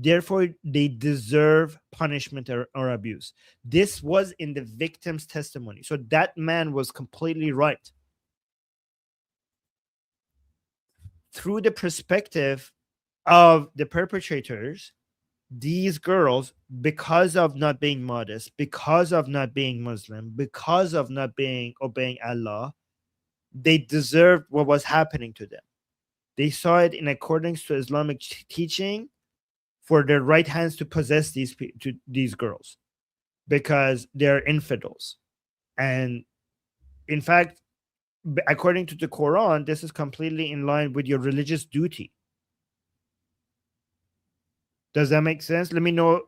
Therefore, they deserve punishment or abuse. This was in the victim's testimony. So that man was completely right. Through the perspective of the perpetrators, these girls, because of not being modest, because of not being Muslim, because of not obeying Allah, they deserved what was happening to them. They saw it in accordance to Islamic teaching for their right hands to possess these girls because they're infidels. And in fact, according to the Quran, this is completely in line with your religious duty. Does that make sense? Let me know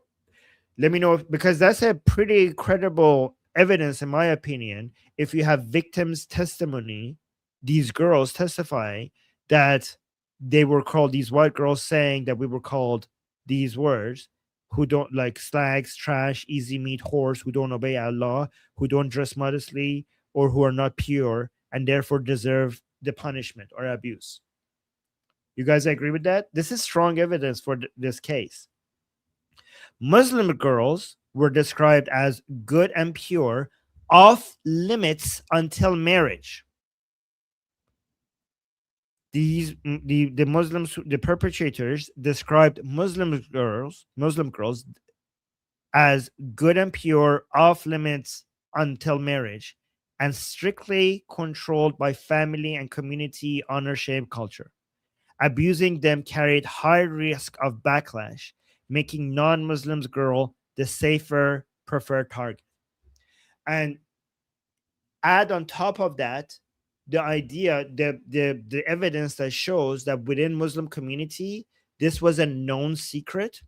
because that's a pretty credible evidence, in my opinion. If you have victims' testimony, these girls testifying that they were called, these white girls saying that we were called these words, who don't, like slags, trash, easy meat, whores, who don't obey Allah, who don't dress modestly, or who are not pure, and therefore deserve the punishment or abuse. You guys agree with that? This is strong evidence for this case. Muslim girls were described as good and pure, off limits until marriage. The Muslims, the perpetrators described Muslim girls as good and pure, off limits until marriage, and strictly controlled by family and community honor shame culture. Abusing them carried high risk of backlash, making non-Muslims girl the safer preferred target. And add on top of that the idea, the evidence that shows that within Muslim community, this was a known secret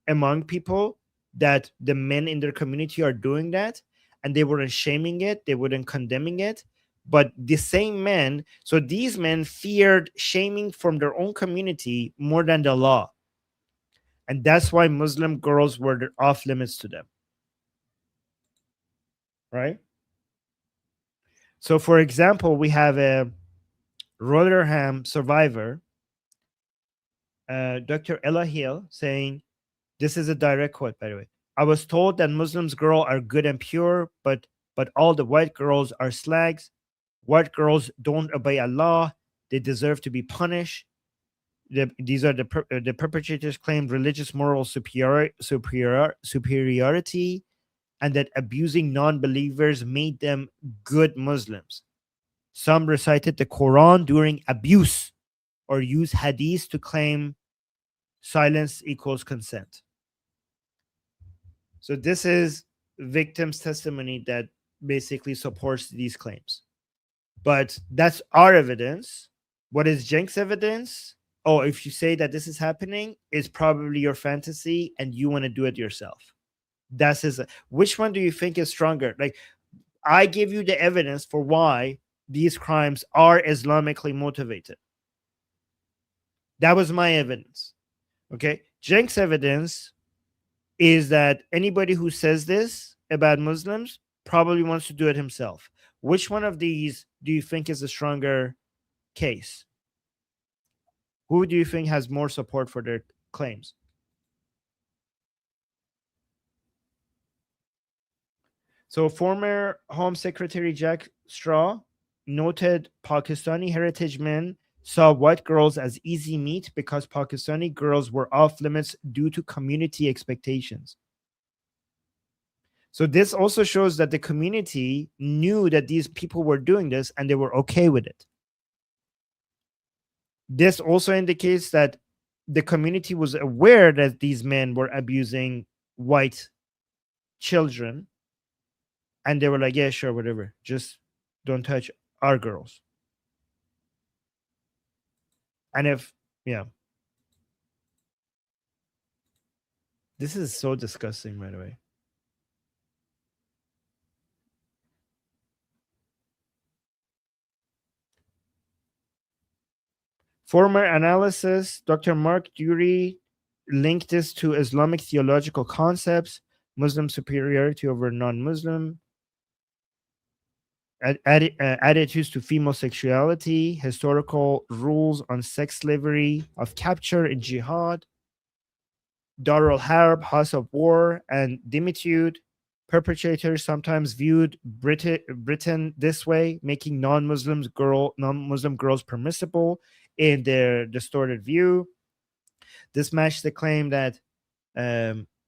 among people, that the men in their community are doing that, and they weren't shaming it, they weren't condemning it. But the same men, so these men feared shaming from their own community more than the law. And that's why Muslim girls were off limits to them. Right? So, for example, we have a Rotherham survivor, Dr. Ella Hill, saying, this is a direct quote, by the way. I was told that Muslims girls are good and pure, but all the white girls are slags. White girls don't obey Allah. They deserve to be punished. These are the perpetrators claimed religious moral superiority, and that abusing non-believers made them good Muslims. Some recited the Quran during abuse or used hadith to claim silence equals consent. So this is victim's testimony that basically supports these claims. But that's our evidence. What is Cenk's evidence? Oh, if you say that this is happening, it's probably your fantasy and you want to do it yourself. That's his. Which one do you think is stronger? Like, I give you the evidence for why these crimes are Islamically motivated. That was my evidence. Okay. Cenk's evidence is that anybody who says this about Muslims probably wants to do it himself. Which one of these do you think is a stronger case? Who do you think has more support for their claims? So former Home Secretary Jack Straw noted Pakistani heritage men saw white girls as easy meat because Pakistani girls were off limits due to community expectations. So this also shows that the community knew that these people were doing this and they were okay with it. This also indicates that the community was aware that these men were abusing white children, and they were like, yeah, sure, whatever, just don't touch our girls. And if, yeah, this is so disgusting, by the way. Former analysis, Dr. Mark Dury linked this to Islamic theological concepts, Muslim superiority over non-Muslim, attitudes to female sexuality, historical rules on sex slavery, of capture in jihad, Dar al-Harb, House of War, and Dimitude. Perpetrators sometimes viewed Britain this way, making non-Muslim girls permissible in their distorted view. This matched the claim that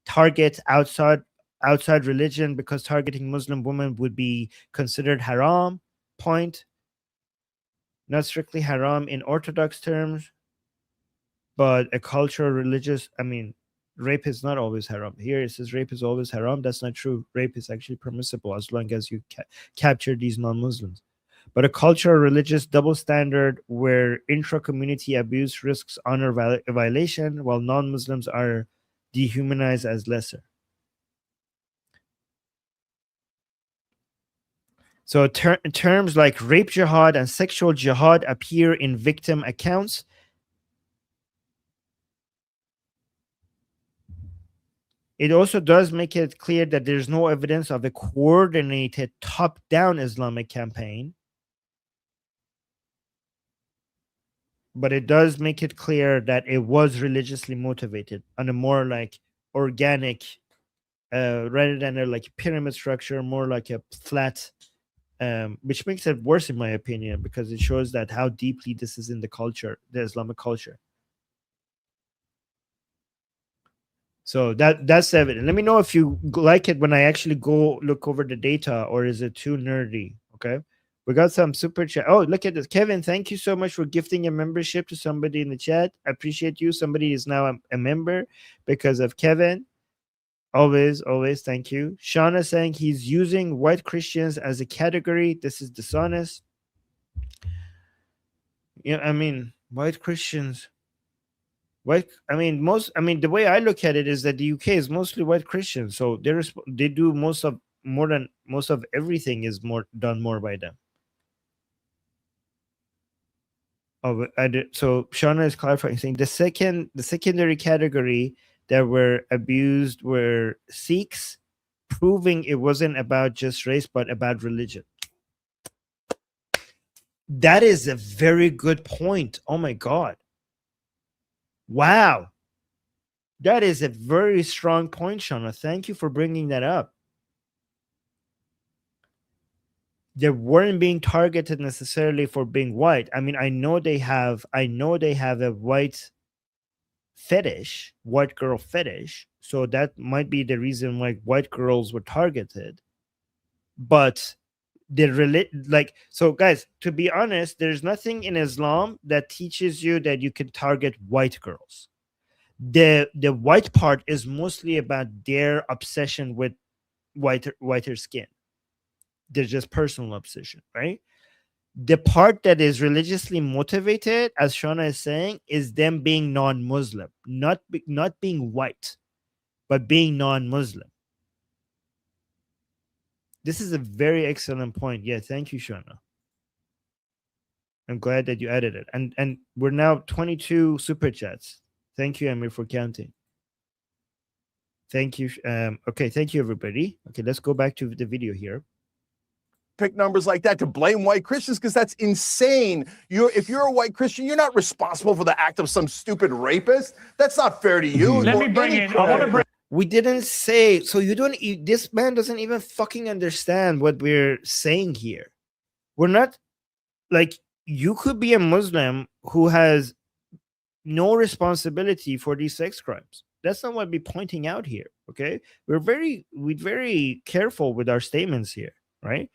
target outside religion because targeting Muslim women would be considered haram. Point. Not strictly haram in Orthodox terms, but a cultural religious, rape is not always haram. Here it says rape is always haram. That's not true. Rape is actually permissible as long as you capture these non-Muslims. But a cultural religious double standard where intra-community abuse risks honor violation while non-Muslims are dehumanized as lesser. So terms like rape jihad and sexual jihad appear in victim accounts. It also does make it clear that there's no evidence of a coordinated top-down Islamic campaign. But it does make it clear that it was religiously motivated on a more like organic, rather than a like pyramid structure, more like a flat, which makes it worse in my opinion, because it shows that how deeply this is in the culture, the Islamic culture. So that's evident. Let me know if you like it when I actually go look over the data, or is it too nerdy? Okay. We got some super chat. Oh, look at this. Kevin, thank you so much for gifting a membership to somebody in the chat. I appreciate you. Somebody is now a member because of Kevin. Always, always thank you. Shauna saying he's using white Christians as a category. This is dishonest. Yeah, white Christians. The way I look at it is that the UK is mostly white Christians. So they do most of everything is done more by them. Oh, so Shauna is clarifying, saying the secondary category that were abused were Sikhs, proving it wasn't about just race but about religion. That is a very good point. Oh my God. Wow. That is a very strong point, Shauna. Thank you for bringing that up. They weren't being targeted necessarily for being white. I know they have a white fetish, white girl fetish. So that might be the reason why white girls were targeted. But so guys, to be honest, there's nothing in Islam that teaches you that you can target white girls. The white part is mostly about their obsession with whiter skin. They're just personal obsession, right? The part that is religiously motivated, as Shauna is saying, is them being non-Muslim, not being white, but being non-Muslim. this is a very excellent point. Yeah, thank you, Shona. I'm glad that you added it. And we're now 22 super chats. Thank you, Amir, for counting. Thank you. Okay, thank you, everybody. Okay, let's go back to the video here. Pick numbers like that to blame white Christians, because that's insane. If you're a white Christian, you're not responsible for the act of some stupid rapist. That's not fair to you. Let me bring in. I want to bring. We didn't say so. You don't. This man doesn't even fucking understand what we're saying here. We're not like, you could be a Muslim who has no responsibility for these sex crimes. That's not what we're pointing out here. Okay, we're very careful with our statements here, right?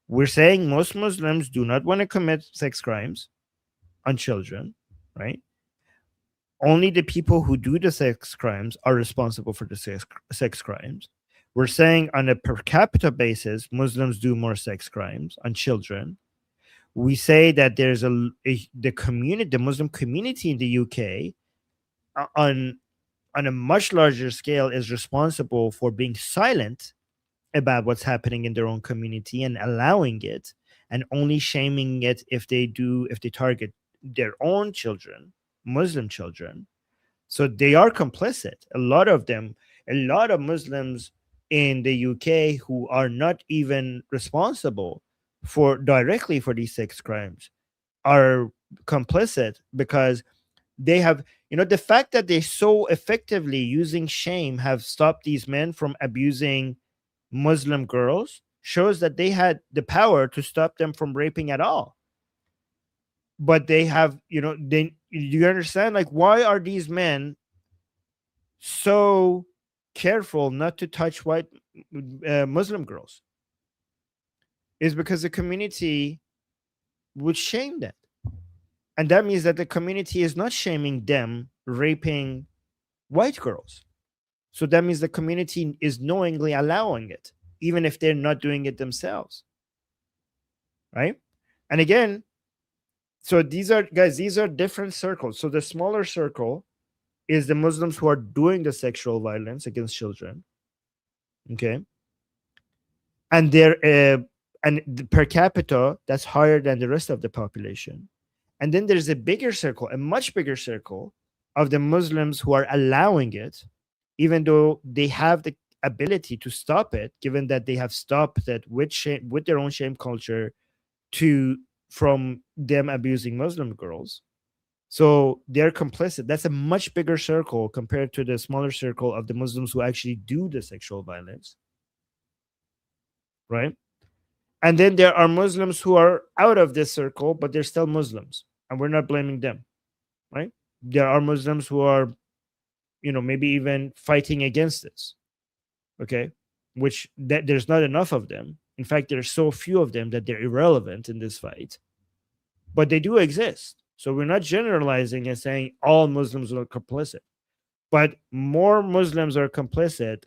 We're saying most Muslims do not want to commit sex crimes on children, right? Only the people who do the sex crimes are responsible for the sex crimes. We're saying on a per capita basis, Muslims do more sex crimes on children. We say that there's the Muslim community in the UK on a much larger scale is responsible for being silent about what's happening in their own community and allowing it, and only shaming it if they target their own children, Muslim children. So they are complicit. A lot of Muslims in the UK who are not even responsible directly for these sex crimes are complicit, because they have, the fact that they so effectively using shame have stopped these men from abusing Muslim girls shows that they had the power to stop them from raping at all. But they have, you understand, like, why are these men so careful not to touch white Muslim girls? Is because the community would shame that. And that means that the community is not shaming them raping white girls. So that means the community is knowingly allowing it, even if they're not doing it themselves. Right? And again, so these are different circles. So the smaller circle is the Muslims who are doing the sexual violence against children. Okay. And per capita, that's higher than the rest of the population. And then there's a much bigger circle of the Muslims who are allowing it, even though they have the ability to stop it, given that they have stopped it with their own shame culture from them abusing Muslim girls. So they're complicit. That's a much bigger circle compared to the smaller circle of the Muslims who actually do the sexual violence. Right? And then there are Muslims who are out of this circle, but they're still Muslims, and we're not blaming them. Right? There are Muslims who are, maybe even fighting against this. Okay? Which there's not enough of them. In fact, there's so few of them that they're irrelevant in this fight. But they do exist. So we're not generalizing and saying all Muslims are complicit. But more Muslims are complicit,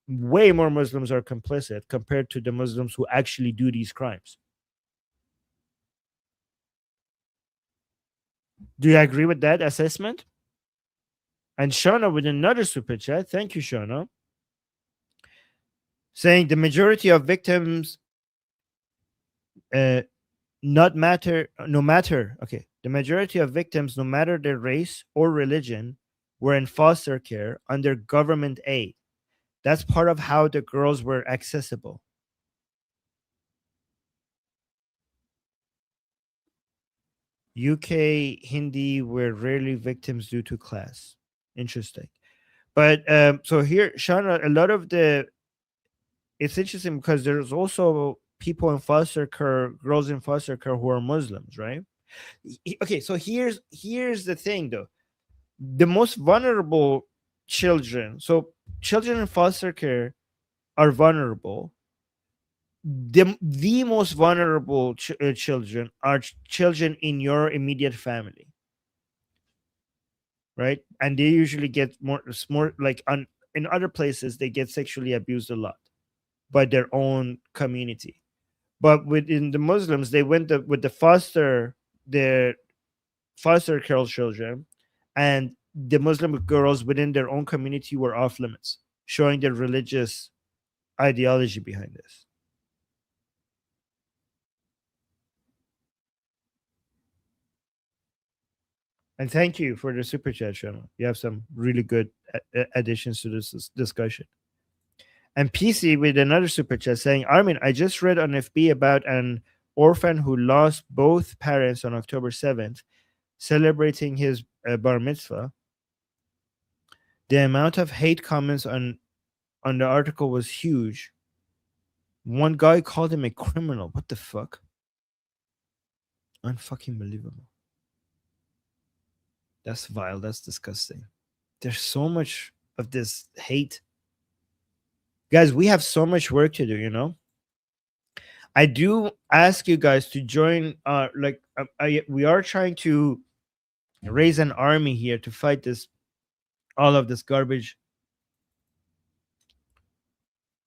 way more Muslims are complicit compared to the Muslims who actually do these crimes. Do you agree with that assessment? And Shona with another super chat. Thank you, Shona. Saying the majority of victims the majority of victims, no matter their race or religion, were in foster care under government aid. That's part of how the girls were accessible. UK Hindi were rarely victims due to class. Interesting. But so here, Shana, a lot of it's interesting because there's also people in foster care, girls in foster care who are Muslims, right? Okay, so here's the thing though. The most vulnerable children, so children in foster care are vulnerable. The most vulnerable children are children in your immediate family, right? And they usually get more like in other places they get sexually abused a lot by their own community. But within the Muslims, they went with the foster care children, and the Muslim girls within their own community were off limits, showing their religious ideology behind this. And thank you for the super chat, Shona. You have some really good additions to this discussion. And PC with another super chat saying, Armin, I just read on FB about an orphan who lost both parents on October 7th, celebrating his bar mitzvah. The amount of hate comments on the article was huge. One guy called him a criminal. What the fuck? Unfucking believable. That's vile. That's disgusting. There's so much of this hate. Guys, we have so much work to do, you know? I do ask you guys to join. We are trying to raise an army here to fight all of this garbage.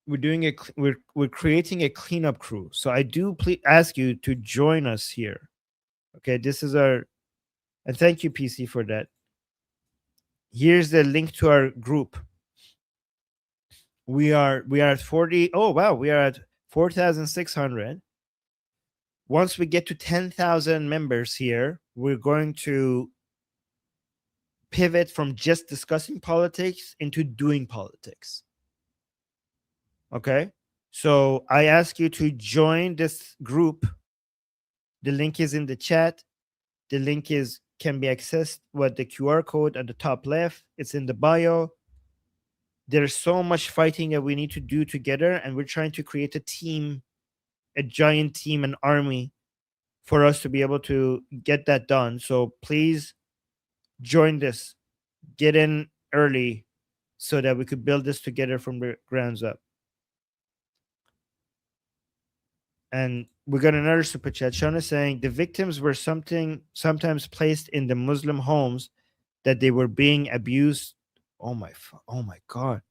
We're creating a cleanup crew. So I do ask you to join us here. Okay, this is and thank you, PC, for that. Here's the link to our group. We are at 40. Oh wow, we are at 4,600. Once we get to 10,000 members here, we're going to pivot from just discussing politics into doing politics. Okay? So I ask you to join this group. The link is in the chat. The link can be accessed with the QR code at the top left. It's in the bio. There's so much fighting that we need to do together, and we're trying to create a team, a giant team, an army for us to be able to get that done. So please join this. Get in early so that we could build this together from the grounds up. And we got another super chat. Shona saying the victims were sometimes placed in the Muslim homes that they were being abused. Oh my God.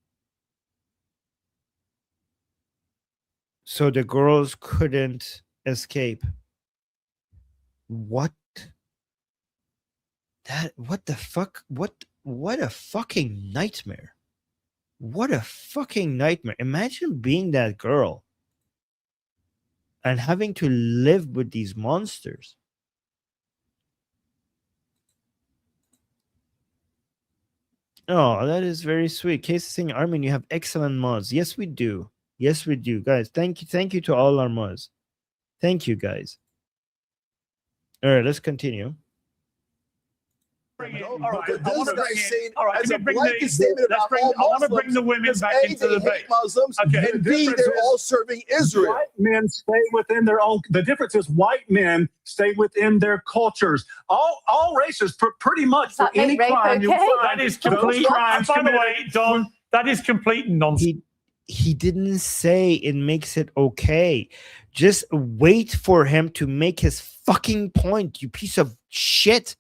So the girls couldn't escape. What the fuck? What a fucking nightmare. What a fucking nightmare. Imagine being that girl and having to live with these monsters. Oh, that is very sweet. Casey saying, Armin, you have excellent mods. Yes, we do. Yes, we do. Guys, thank you to all our mods. Thank you, guys. All right, let's continue. I want to bring the women back into the debate. Muslims, okay. And B, they're all serving Israel. White men stay within their own. The difference is white men stay within their cultures. All races, pretty much, for any crime you find. That is complete. By the way, Don, that is complete nonsense. He didn't say it makes it okay. Just wait for him to make his fucking point, you piece of shit.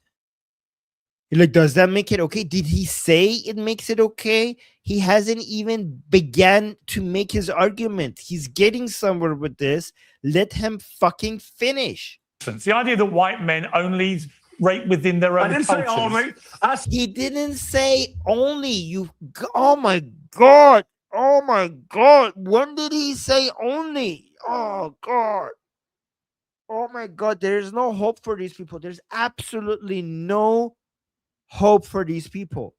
Like, does that make it okay? Did he say it makes it okay? He hasn't even began to make his argument. He's getting somewhere with this. Let him fucking finish. The idea that white men only rape within their own cultures. Say only. He didn't say only. Oh my God. Oh my God. When did he say only? Oh God. Oh my God. There's no hope for these people. There's absolutely no hope for these people.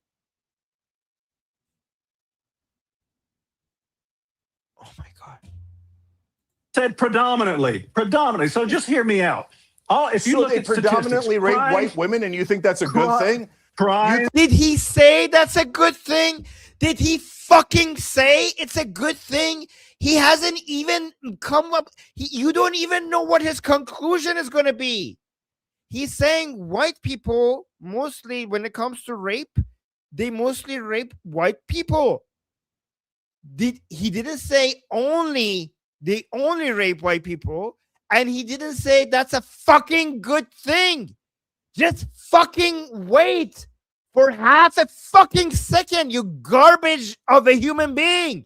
Oh my God. Said predominantly. So just hear me out. If you look they at predominantly rape white women, and you think that's a good thing? Did he say that's a good thing? Did he fucking say it's a good thing? He hasn't even come up. You don't even know what his conclusion is going to be. He's saying white people, mostly when it comes to rape, they mostly rape white people. He didn't say only they only rape white people, and he didn't say that's a fucking good thing. Just fucking wait for half a fucking second, you garbage of a human being.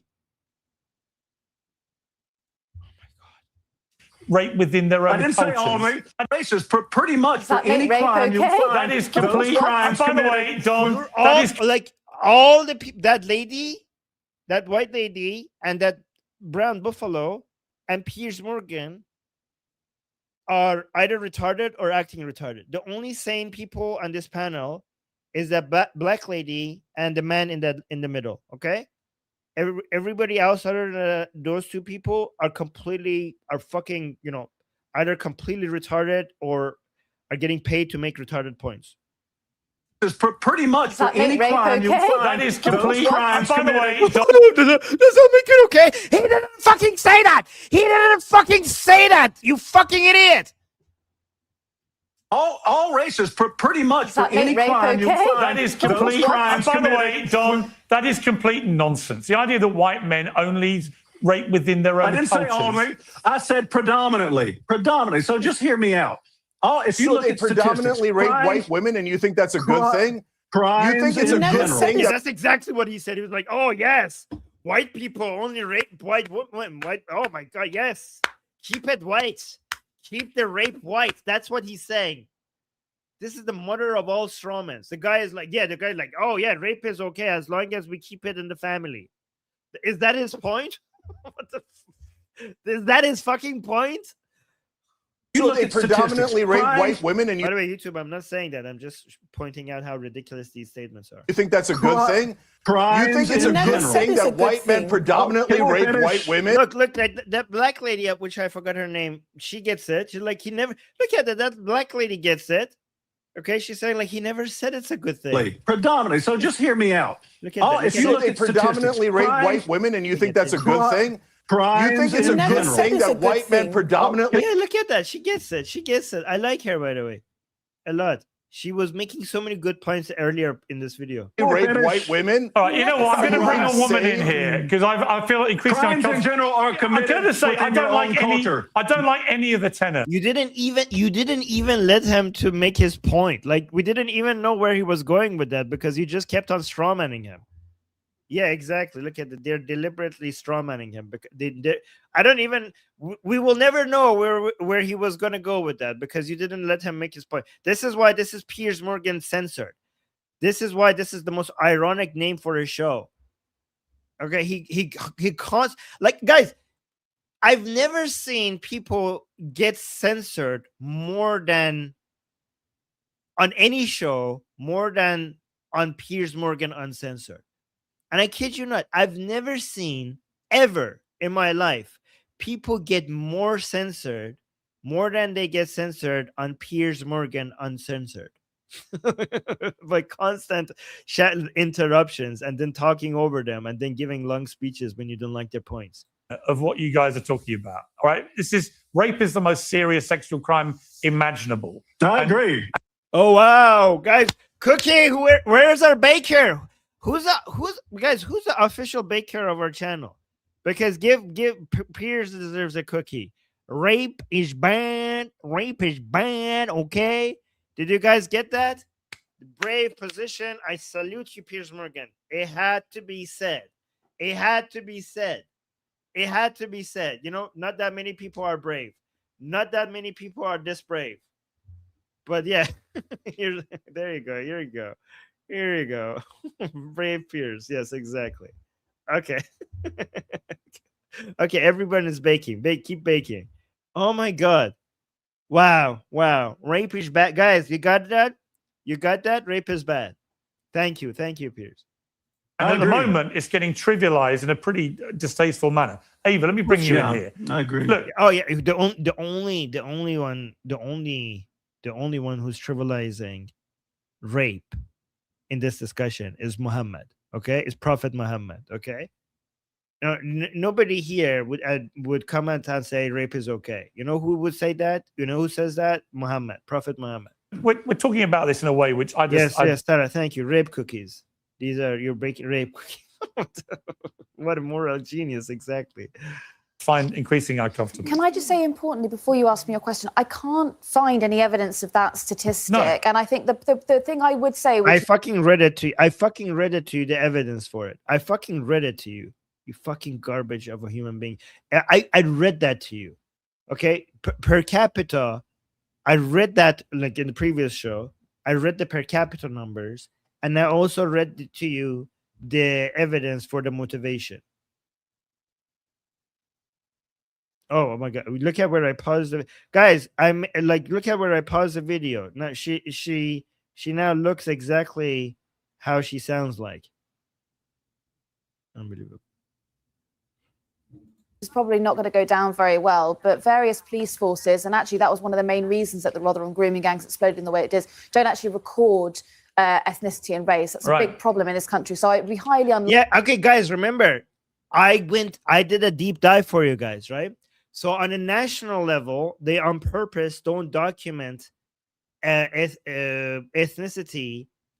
Rape within their own cultures. I didn't say only. Races, pretty much for any crime you find. That is complete. By the way, Don, all the people, that lady, that white lady, and that brown buffalo, and Piers Morgan are either retarded or acting retarded. The only sane people on this panel is that black lady and the man in the middle. Okay, everybody else other than those two people are fucking, either completely retarded or are getting paid to make retarded points. Is pretty much for any crime you find. That is complete. Crimes by the way, Does that make it okay? He didn't fucking say that. He didn't fucking say that. You fucking idiot. All races, pretty much for any crime you find. That is complete. Crimes by the way, Don, that is complete nonsense. The idea that white men only rape within their own I didn't cultures. say only. I said predominantly. Predominantly. So just hear me out. If you look they at predominantly rape crimes, white women, and you think that's a good thing? Crimes You think it's a in good general. thing? Yeah, that's exactly what he said. He was like, "Oh yes, white people only rape white women. White. Oh my god, yes. Keep it white. Keep the rape white." That's what he's saying. This is the mother of all strawmans. The guy is like, "Oh yeah, rape is okay as long as we keep it in the family." Is that his point? What the? Is that his fucking point? So they predominantly rape white women, and By the way, YouTube, I'm not saying that. I'm just pointing out how ridiculous these statements are. you think that's a good thing? You think it's a good thing that white men predominantly rape white women? Look, that black lady, which I forgot her name, she gets it. She's like, he never, look at that black lady gets it. Okay, she's saying like he never said it's a good thing. Predominantly. So just hear me out. Look at that. If you look they at predominantly rape white women, and you think that's a good thing? You think it's a good thing that white men predominantly? Yeah, look at that. She gets it. She gets it. I like her, by the way, a lot. She was making so many good points earlier in this video. Rape white women. All right, you know what? I'm going to bring a woman in here because I feel increasingly. Crimes in general are committed. I'm going to say I don't like any. culture. I don't like any of the tenor. You didn't even let him to make his point. Like we didn't even know where he was going with that because you just kept on strawmanning him. Yeah, exactly. Look at that. They're deliberately strawmanning him. Because I don't even. We will never know where he was going to go with that because you didn't let him make his point. This is why this is Piers Morgan censored. This is why this is the most ironic name for his show. Okay, he caused like guys. I've never seen people get censored more than on any show, more than on Piers Morgan Uncensored. And I kid you not, I've never seen ever in my life people get more censored, more than they get censored on Piers Morgan Uncensored. By constant interruptions and then talking over them and then giving long speeches when you don't like their points. Of what you guys are talking about. All right. Rape is the most serious sexual crime imaginable. I agree. Oh wow, guys. Cookie, where's our baker? Who's the official baker of our channel? Because give Piers deserves a cookie. Rape is banned. Rape is banned. Okay. Did you guys get that? Brave position. I salute you, Piers Morgan. It had to be said. It had to be said. It had to be said. You know, not that many people are brave. Not that many people are this brave. But yeah, there you go. Here you go. Here you go. Brave Piers. Yes, exactly. Okay. Okay, everyone is baking. Keep baking. Oh my God. Wow. Rape is bad. Guys, you got that? You got that? Rape is bad. Thank you, Piers. And at the moment, it's getting trivialized in a pretty distasteful manner. Ava, let me bring you in here. I agree. Look. Oh yeah, the only one who's trivializing rape in this discussion is Muhammad. Okay, it's Prophet Muhammad. Okay, now nobody here would comment and say rape is okay. You know who would say that? You know who says that? Muhammad, Prophet Muhammad. We're talking about this in a way which I just yes, Tara, thank you. Rape cookies. These are your breaking rape cookies. What a moral genius, exactly. Find increasingly uncomfortable. Can I just say importantly, before you ask me your question, I can't find any evidence of that statistic. No. And I think the thing I would say... I fucking read it to you. The evidence for it. I fucking read it to you. You fucking garbage of a human being. I read that to you. Okay? Per capita, I read that like in the previous show. I read the per capita numbers. And I also read to you the evidence for the motivation. Oh my god! Look at where I paused the guys. I'm like, look at where I paused the video. Now she now looks exactly how she sounds like. Unbelievable. It's probably not going to go down very well, but various police forces, and actually that was one of the main reasons that the Rotherham grooming gangs exploded in the way it did, don't actually record ethnicity and race. That's a big problem in this country. So I'd be highly unlikely. Yeah. Okay, guys. Remember, I did a deep dive for you guys, right? So on a national level, they on purpose don't document ethnicity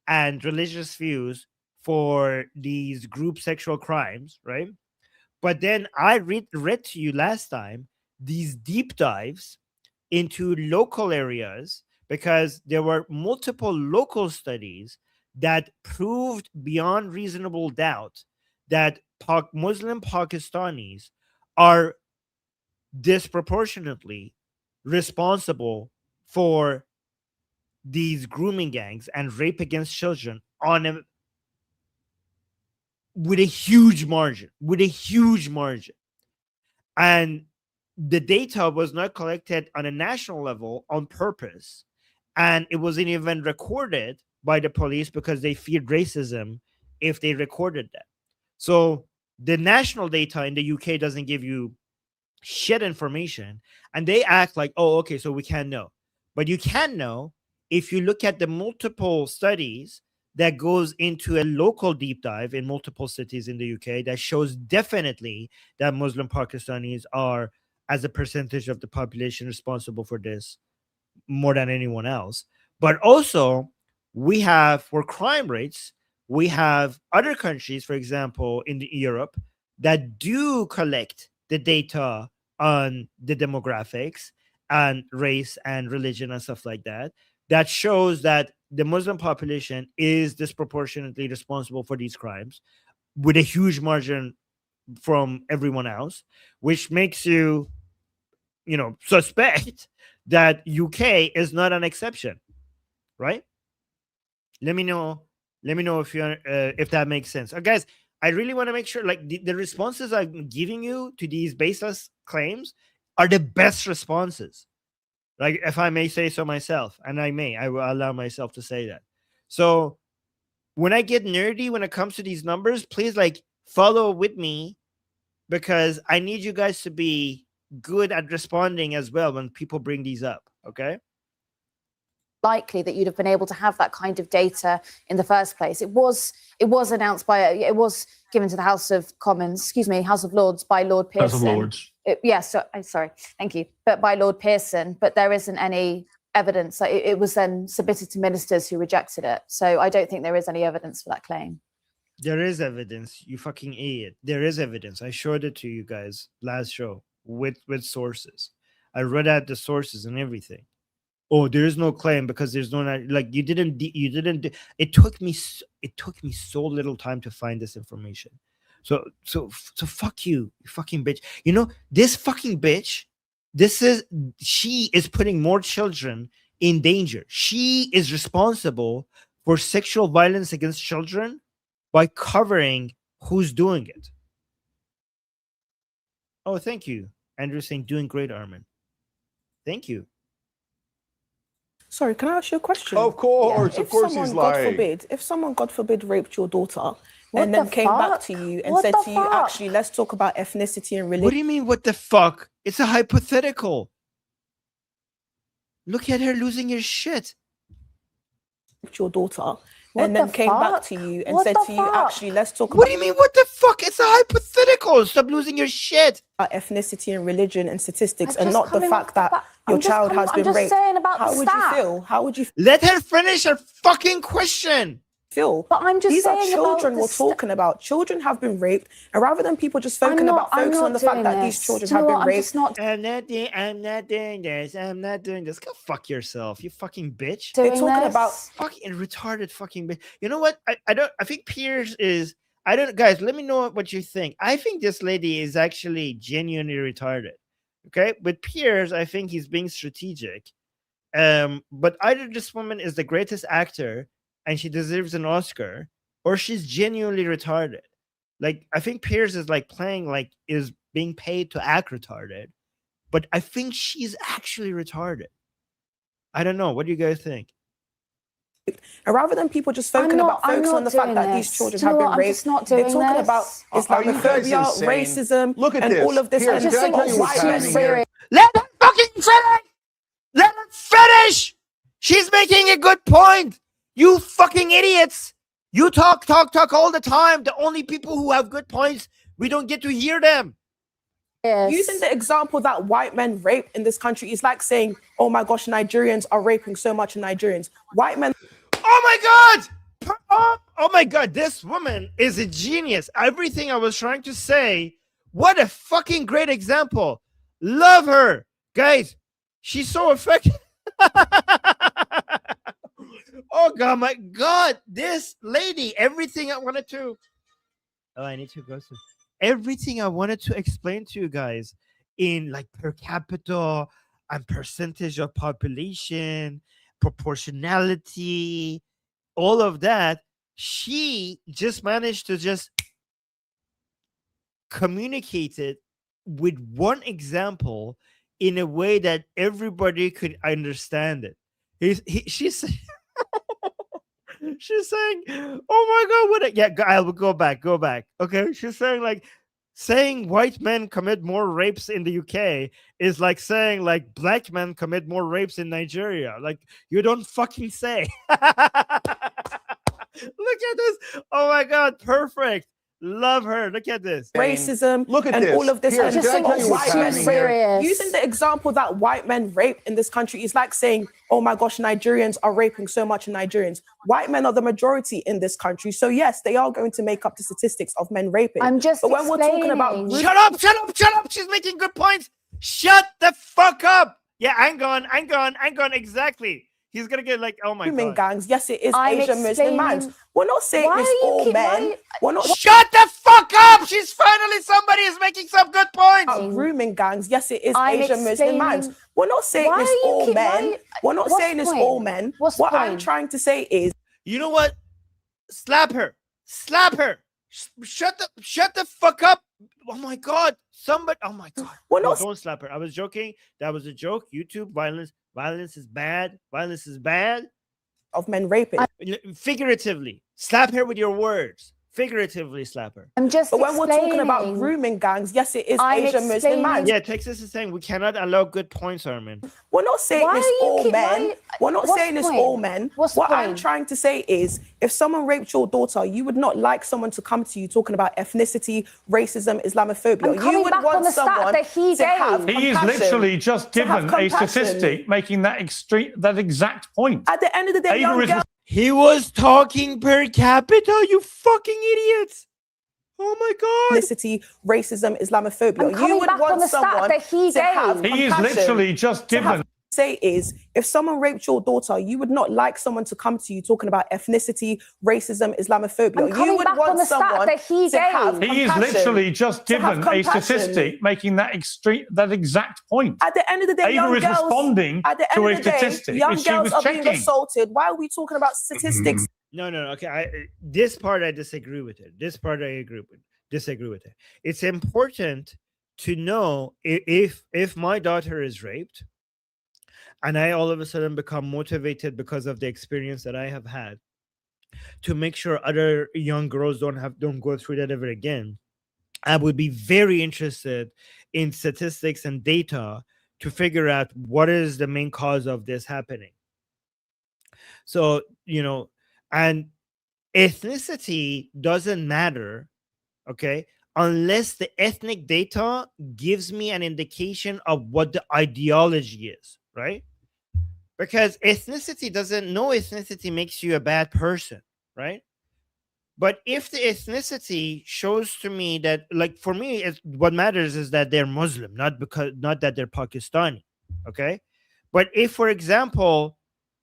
and religious views for these group sexual crimes, right? But then I read to you last time these deep dives into local areas, because there were multiple local studies that proved beyond reasonable doubt that Muslim Pakistanis are disproportionately responsible for these grooming gangs and rape against children with a huge margin, and the data was not collected on a national level on purpose, and it wasn't even recorded by the police because they feared racism if they recorded that. So the national data in the UK doesn't give you shit information, and they act like, oh, okay, so we can't know. But you can know if you look at the multiple studies that goes into a local deep dive in multiple cities in the UK that shows definitely that Muslim Pakistanis are, as a percentage of the population, responsible for this more than anyone else. But also, we have, for crime rates, we have other countries, for example, in Europe, that do collect the data on the demographics and race and religion and stuff like that, that shows that the Muslim population is disproportionately responsible for these crimes with a huge margin from everyone else, which makes you, suspect that UK is not an exception, right? Let me know if you if that makes sense. Guys, I really want to make sure, like, the responses I'm giving you to these baseless claims are the best responses. Like, if I may say so myself, and I will allow myself to say that. So when I get nerdy when it comes to these numbers, please, like, follow with me, because I need you guys to be good at responding as well when people bring these up. Okay. Likely that you'd have been able to have that kind of data in the first place. It was announced it was given to the House of Lords by Lord Pearson. House of Lords. Sorry, thank you. But by Lord Pearson, but there isn't any evidence. It was then submitted to ministers who rejected it. So I don't think there is any evidence for that claim. There is evidence, you fucking idiot. There is evidence. I showed it to you guys last show with sources. I read out the sources and everything. Oh, there is no claim because there's no, like, you didn't. It took me so little time to find this information. So fuck you, you fucking bitch. This fucking bitch. She is putting more children in danger. She is responsible for sexual violence against children by covering who's doing it. Oh, thank you, Andrew, saying doing great, Armin. Thank you. Sorry, can I ask you a question? Of course, of course he's lying. If someone, God forbid, raped your daughter and then came back to you and said to you, actually, let's talk about ethnicity and religion. What do you mean, what the fuck? It's a hypothetical. Look at her losing her shit. Your daughter and then came back to you and said to you, actually, let's talk about... What do you mean, what the fuck? It's a hypothetical. Stop losing your shit. Ethnicity and religion and statistics, and not the fact that your child has been raped. How would you feel? How would you feel? Let her finish her fucking question. But I'm just These are saying children we're talking about. Children have been raped, and rather than people just focusing on the fact that these children have been raped. I'm not doing this. I'm not doing this. Go fuck yourself, you fucking bitch. They're talking about fucking retarded fucking bitch. You know what? I think Piers is. Guys, let me know what you think. I think this lady is actually genuinely retarded. Okay, with Piers, I think he's being strategic. But either this woman is the greatest actor and she deserves an Oscar, or she's genuinely retarded. Like, I think Piers is like playing, like, is being paid to act retarded, but I think she's actually retarded. I don't know. What do you guys think? And rather than people just focusing on the fact that these children have been raped, they're talking about Islamophobia, racism, and all of this. Look at this. Let her fucking finish! Let her finish! She's making a good point. You fucking idiots. You talk all the time. The only people who have good points, we don't get to hear them. Yes. Using the example that white men rape in this country is like saying, oh my gosh, Nigerians are raping so much in Nigerians. White men. Oh my God! Oh my God, this woman is a genius. Everything I was trying to say, what a fucking great example. Love her. Guys, she's so effective. Oh God, my God, this lady, everything I wanted to. Oh, I need to go to. Everything I wanted to explain to you guys in like per capita and percentage of population, proportionality, all of that, she just managed to just communicate it with one example in a way that everybody could understand it. She's she's saying, oh my God, I will go back. Okay, she's saying like, saying white men commit more rapes in the UK is like saying like black men commit more rapes in Nigeria. Like, you don't fucking say. Look at this. Oh my God, perfect. Love her. Look at this. Racism. Look at and this. all of this. Piers, Using the example that white men rape in this country is like saying, oh my gosh, Nigerians are raping so much in Nigerians. White men are the majority in this country. So yes, they are going to make up the statistics of men raping. But when we're talking about Shut up. She's making good points. Shut the fuck up. Yeah, I'm gone. Exactly. He's gonna get like, oh my God. gangs. Yes, it is Asian Muslim men. We're not saying it's all men. We're not. Shut the fuck up! She's finally somebody is making some good points. Grooming gangs. Yes, it is Asian Muslim men. We're not saying it's all men. We're not saying it's all men. What I'm trying to say is, you know what? Slap her. Shut the fuck up. Oh my God. Somebody. Oh my God. Don't slap her. I was joking. That was a joke. YouTube violence is bad. Of men raping. Figuratively. Slap her with your words. Figuratively slap her. But when we're talking about grooming gangs, yes, it is Asian Muslim men. Yeah, Texas is saying we cannot allow good points, Armin. We're not saying it's all men. We're not saying it's all men. What I'm trying to say is, if someone raped your daughter, you would not like someone to come to you talking about ethnicity, racism, Islamophobia. You would want someone to have He is literally just given a statistic making that exact point. At the end of the day, young girls. He was talking per capita, you fucking idiots. Oh my God. Ethnicity, racism, Islamophobia. You would want someone to have He is literally just given. Say is, if someone raped your daughter, you would not like someone to come to you talking about ethnicity, racism, Islamophobia. You would want someone to have He is literally just given a statistic making that exact point. At the end of the day, Ava is responding to a statistic. Young girls are being assaulted. Why are we talking about statistics? No. Okay, this part I disagree with it. This part I disagree with it. It's important to know if my daughter is raped, and I all of a sudden become motivated because of the experience that I have had, to make sure other young girls don't go through that ever again. I would be very interested in statistics and data to figure out what is the main cause of this happening. So, and ethnicity doesn't matter, okay, unless the ethnic data gives me an indication of what the ideology is, right? Because no ethnicity makes you a bad person, right? But if the ethnicity shows to me that, like, for me, what matters is that they're Muslim, not that they're Pakistani, okay? But if, for example,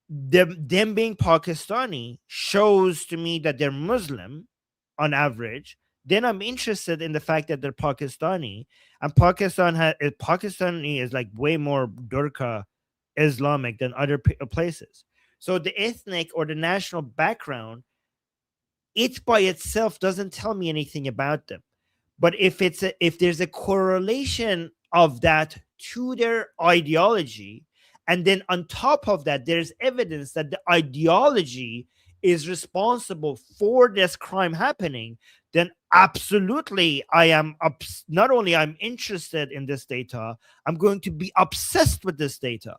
them being Pakistani shows to me that they're Muslim on average, then I'm interested in the fact that they're Pakistani, and Pakistani is like way more Gurkha Islamic than other places. So the ethnic or the national background, it by itself doesn't tell me anything about them. But if there's a correlation of that to their ideology, and then on top of that, there's evidence that the ideology is responsible for this crime happening, then absolutely I am not only I'm interested in this data, I'm going to be obsessed with this data.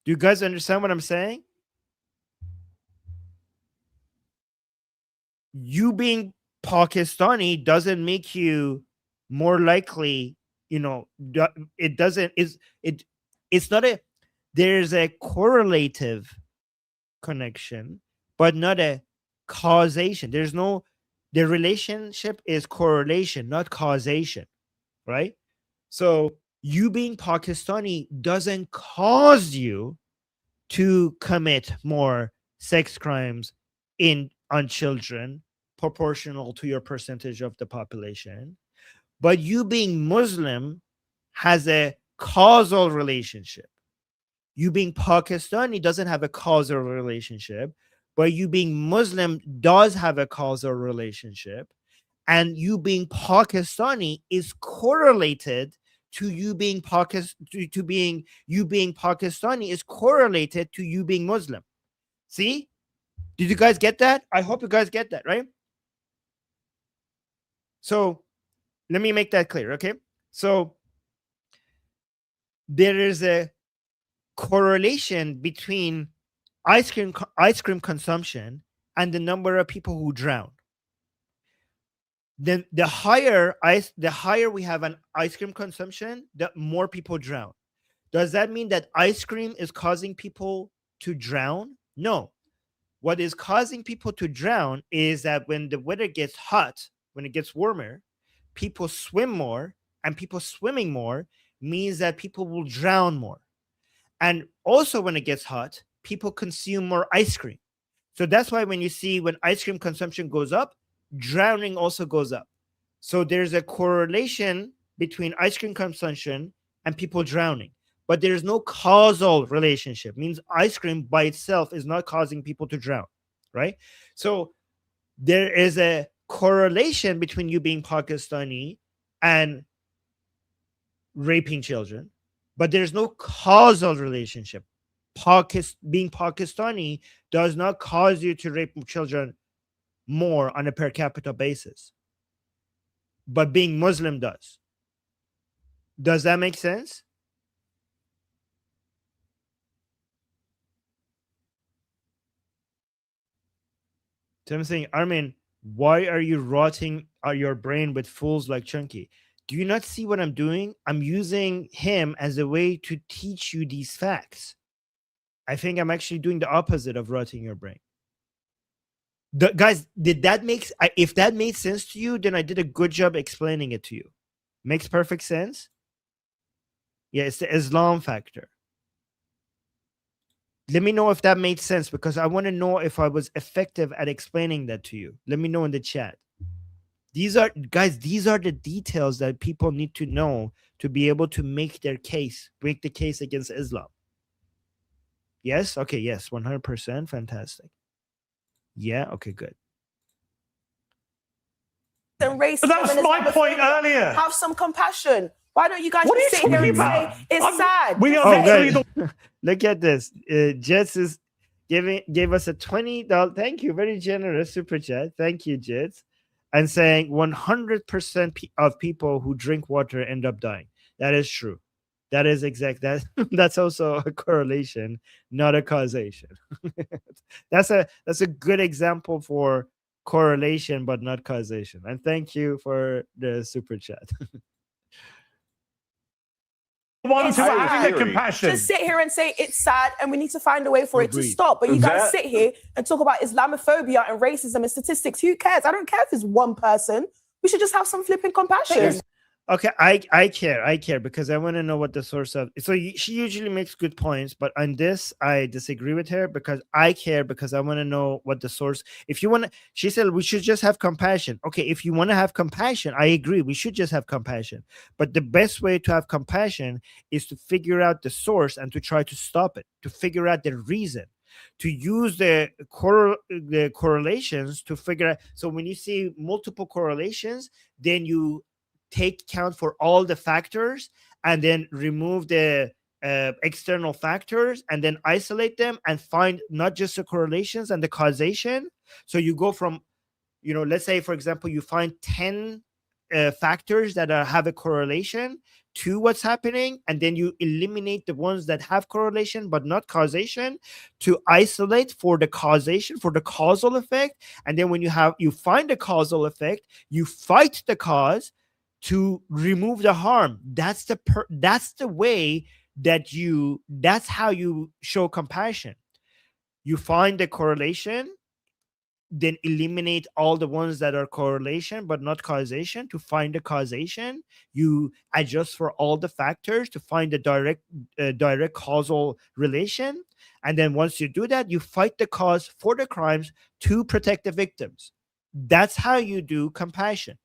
Do you guys understand what I'm saying? You being Pakistani doesn't make you more likely, it doesn't, it's not a, there's a correlative connection, but not a causation. The relationship is correlation, not causation, right? So you being Pakistani doesn't cause you to commit more sex crimes on children proportional to your percentage of the population, but you being Muslim has a causal relationship. You being Pakistani doesn't have a causal relationship, but you being Muslim does have a causal relationship. And you being Pakistani is correlated to you being you being Pakistani is correlated to you being Muslim. See? Did you guys get that? I hope you guys get that, right? So let me make that clear, okay? So there is a correlation between ice cream consumption and the number of people who drown. Then the higher we have an ice cream consumption, the more people drown. Does that mean that ice cream is causing people to drown? No. What is causing people to drown is that when the weather gets hot, when it gets warmer, people swim more, and people swimming more means that people will drown more. And also when it gets hot, people consume more ice cream. So that's why when ice cream consumption goes up, drowning also goes up. So there's a correlation between ice cream consumption and people drowning. But there's no causal relationship. Means ice cream by itself is not causing people to drown, right? So there is a correlation between you being Pakistani and raping children, but there's no causal relationship. Being Pakistani does not cause you to rape children more on a per capita basis, but being Muslim does. Does that make sense? So I'm saying, Armin, why are you rotting your brain with fools like Chunky? Do you not see what I'm doing? I'm using him as a way to teach you these facts. I think I'm actually doing the opposite of rotting your brain. Guys, if that made sense to you, then I did a good job explaining it to you. Makes perfect sense? Yeah, it's the Islam factor. Let me know if that made sense, because I want to know if I was effective at explaining that to you. Let me know in the chat. These are the details that people need to know to be able to make the case against Islam. Yes? Okay, yes, 100%. Fantastic. Yeah, okay, good. And race. But that's my point earlier. Have some compassion. Why don't you guys just sit here and say it's sad? We are Look at this. Jets is gave us a $20. Thank you, very generous super chat. Thank you, Jets. And saying 100% of people who drink water end up dying. That is true. That is exact. That's also a correlation, not a causation. That's a good example for correlation, but not causation. And thank you for the super chat. Compassion. Just sit here and say it's sad and we need to find a way for it to stop. But you guys sit here and talk about Islamophobia and racism and statistics. Who cares? I don't care if it's one person. We should just have some flipping compassion. Okay, I care because I want to know what the source of. So she usually makes good points, but on this I disagree with her because I care because I want to know what the source. If you want to, she said we should just have compassion. Okay, if you want to have compassion, I agree. We should just have compassion. But the best way to have compassion is to figure out the source and to try to stop it. To figure out the reason. To use the correlations to figure out. So when you see multiple correlations, then you take count for all the factors and then remove the external factors and then isolate them and find not just the correlations and the causation. So you go from, let's say, for example, you find 10 factors that have a correlation to what's happening, and then you eliminate the ones that have correlation but not causation to isolate for the causation, for the causal effect. And then when you find the causal effect, you fight the cause to remove the harm. That's the way that's how you show compassion. You find the correlation, then eliminate all the ones that are correlation but not causation to find the causation. You adjust for all the factors to find the direct causal relation. And then once you do that, you fight the cause for the crimes to protect the victims. That's how you do compassion.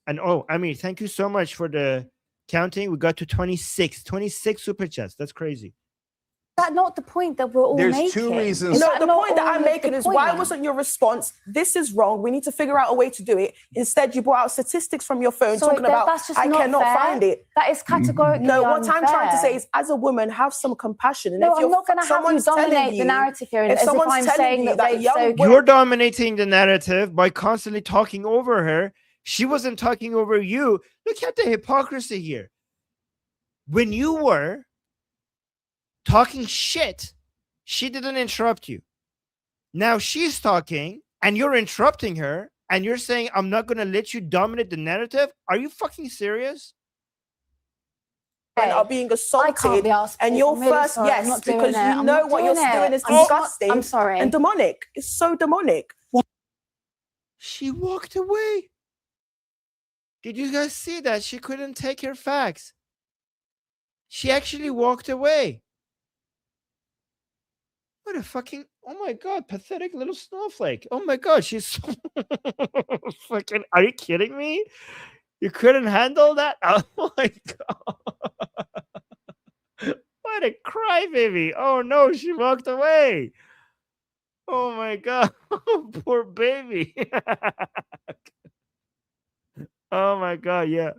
And Amir, thank you so much for the counting. We got to 26 super chats. That's crazy. Is that not the point that we're all making? There's two reasons. No, the point that I'm making is, why wasn't your response, this is wrong, we need to figure out a way to do it? Instead, you brought out statistics from your phone talking about, I cannot find it. That is categorically No, what I'm trying to say is, as a woman, have some compassion. And no, if I'm not going to have you dominate the narrative here as if I'm saying that you're dominating the narrative by constantly talking over her. She wasn't talking over you. Look at the hypocrisy here. When you were talking shit, she didn't interrupt you. Now she's talking and you're interrupting her and you're saying, I'm not going to let you dominate the narrative. Are you fucking serious? Are being assaulted and you're first, yes, because you know what you're doing is disgusting. I'm sorry. And demonic. It's so demonic. What? She walked away. Did you guys see that? She couldn't take her facts. She actually walked away. What a fucking, oh my God, pathetic little snowflake. Oh my God, she's so fucking, are you kidding me? You couldn't handle that? Oh my God. What a crybaby. Oh no, she walked away. Oh my God. Poor baby. Oh my God, yeah.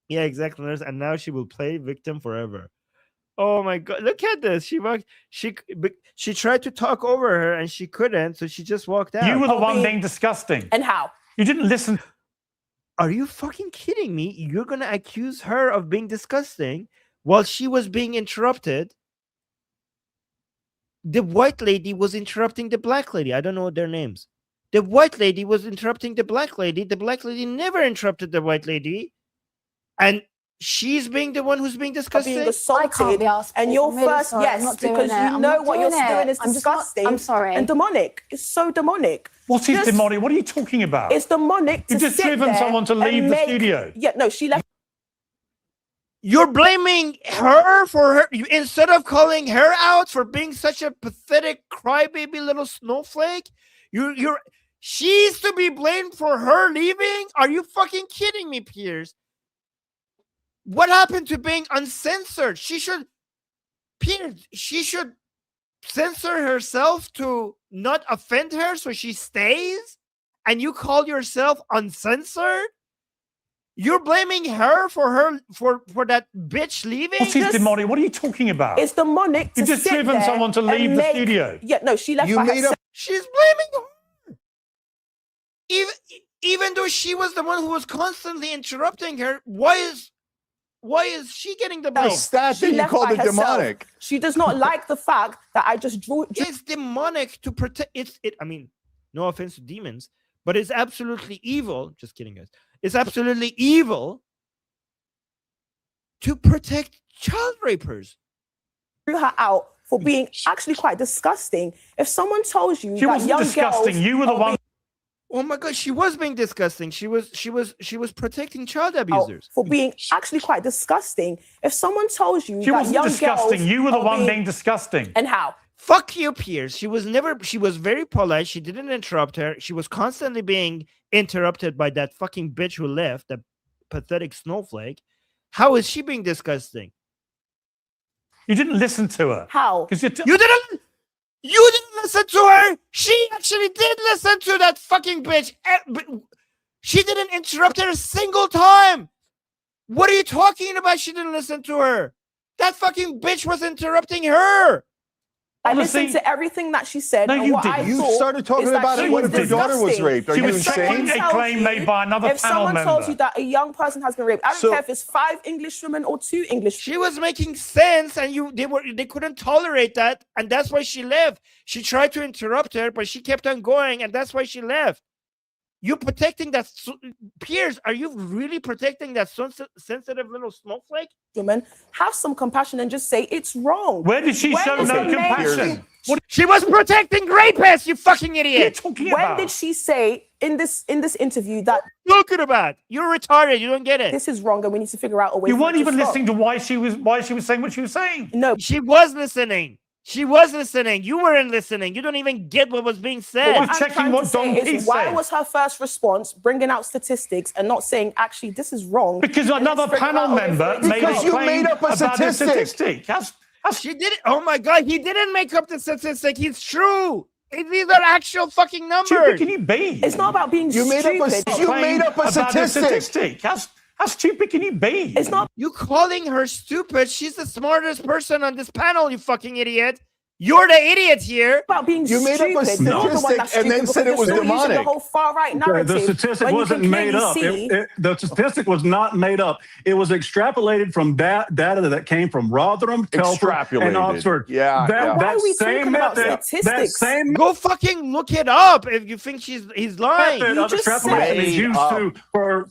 Yeah, exactly. And now she will play victim forever. Oh my God, look at this. She tried to talk over her and she couldn't, so she just walked out. You were the one being disgusting. And how? You didn't listen. Are you fucking kidding me? You're going to accuse her of being disgusting while she was being interrupted. The white lady was interrupting the black lady. I don't know their names. The white lady was interrupting the black lady. The black lady never interrupted the white lady. And she's being the one who's being disgusting. Being assaulted, and you're first, yes, because you know what you're doing is disgusting. I'm sorry. And demonic. It's so demonic. What is demonic? What are you talking about? It's demonic. You've just driven someone to leave the studio. Yeah, no, she left. You're blaming her for her instead of calling her out for being such a pathetic crybaby little snowflake. She's to be blamed for her leaving. Are you fucking kidding me, Piers? What happened to being uncensored? She should censor herself to not offend her so she stays, and you call yourself uncensored? You're blaming her for that bitch leaving? What is demonic? What are you talking about? It's demonic. You've just driven someone to leave the studio. Yeah, no, she left. She's blaming her. Even though she was the one who was constantly interrupting her, why is she getting the blame? That you called it demonic. She does not like the fact that I just drew. It's demonic to protect. I mean, no offense to demons, but it's absolutely evil. Just kidding, guys. It's absolutely evil to protect child rapers. Drew her out for being actually quite disgusting. If someone tells you she wasn't disgusting, you were the one. Oh my God, she was being disgusting. She was protecting child abusers. For being actually quite disgusting. If someone tells you she wasn't disgusting, you were the one being disgusting. And how? Fuck you, Piers. She was very polite. She didn't interrupt her. She was constantly being interrupted by that fucking bitch who left, the pathetic snowflake. How is she being disgusting? You didn't listen to her. How? You didn't listen to her. She actually did listen to that fucking bitch. She didn't interrupt her a single time. What are you talking about? She didn't listen to her. That fucking bitch was interrupting her. I listened to everything that she said. No, you didn't. You started talking about it when your daughter was raped. Are She you was insane? seconding a claim made by another If panel someone member. tells you that a young person has been raped, I don't care if it's 5 English women or 2 English. She was making sense, and they couldn't tolerate that, and that's why she left. She tried to interrupt her, but she kept on going, and that's why she left. You protecting that, Piers? Are you really protecting that sensitive little snowflake? Women, have some compassion and just say it's wrong. Where did she show no compassion? She was protecting rapists, you fucking idiot. What are you talking about? When did she say in this interview that talking about? You're retarded. You don't get it. This is wrong, and we need to figure out a way. You weren't even listening to why she was saying what she was saying. No, she was listening. She was listening. You weren't listening. You don't even get what was being said. Well, checking what Don Keith said. Why was her first response bringing out statistics and not saying, actually, this is wrong? Because another panel member made a claim about a statistic. She did it. Oh my God, he didn't make up the statistic. It's true. These are actual fucking numbers. How stupid can you be? It's not about being stupid. You made up a statistic. How stupid can you be? It's not. You calling her stupid? She's the smartest person on this panel, you fucking idiot. You're the idiot here. About being you made up a statistic and then said it was demonic. The whole far-right narrative. The statistic wasn't made up. The statistic was not made up. It was extrapolated from data that came from Rotherham, Telford, and Oxford. Yeah. Why are we talking about statistics? Go fucking look it up if you think he's lying. Method of extrapolation is used for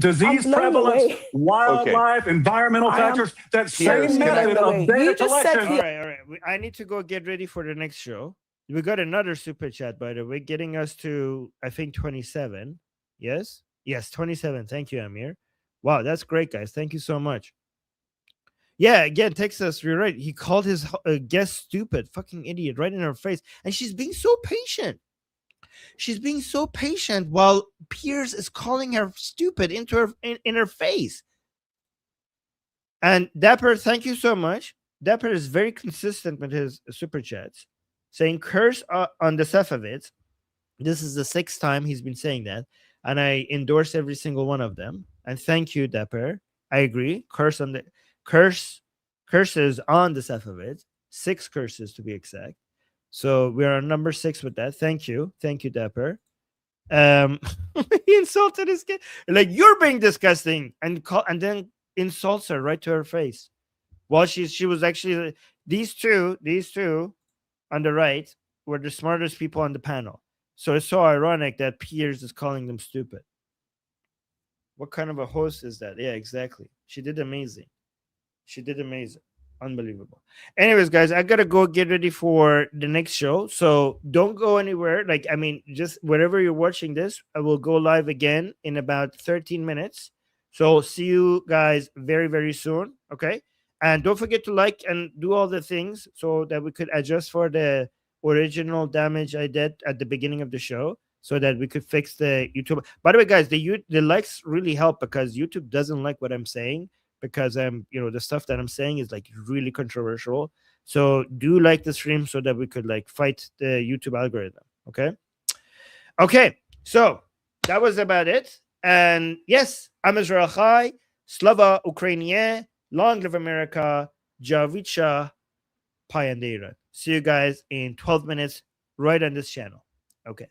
disease prevalence, wildlife, environmental factors. That same method of data collection. All right. I need to go get ready for the next show. We got another super chat, by the way, getting us to, I think, 27. Yes, 27. Thank you, Amir. Wow, that's great, guys. Thank you so much. Yeah, again, Texas, you're right. He called his guest stupid, fucking idiot, right in her face. And she's being so patient. She's being so patient while Piers is calling her stupid into her in her face. And Dapper, thank you so much. Dapper is very consistent with his super chats, saying curse on the Safavids. This is the 6th time he's been saying that, and I endorse every single one of them. And thank you, Dapper. I agree. Curses on the Safavids. 6 curses to be exact. So we are on number 6 with that. Thank you, Dapper. He insulted his kid. Like, you're being disgusting, and then insults her right to her face. Well, she was actually these two on the right were the smartest people on the panel. So it's so ironic that Piers is calling them stupid. What kind of a host is that? Yeah, exactly. She did amazing. Unbelievable. Anyways, guys, I gotta go get ready for the next show. So don't go anywhere. Like, I mean, just wherever you're watching this, I will go live again in about 13 minutes. So see you guys very, very soon. Okay. And don't forget to like and do all the things so that we could adjust for the original damage I did at the beginning of the show so that we could fix the YouTube. By the way, guys, the likes really help because YouTube doesn't like what I'm saying because the stuff that I'm saying is like really controversial. So do like the stream so that we could like fight the YouTube algorithm. Okay. So that was about it. And yes, I'm Israel Chai, Slava Ukrainian. Long live America, Javicha Payandera. See you guys in 12 minutes right on this channel. Okay.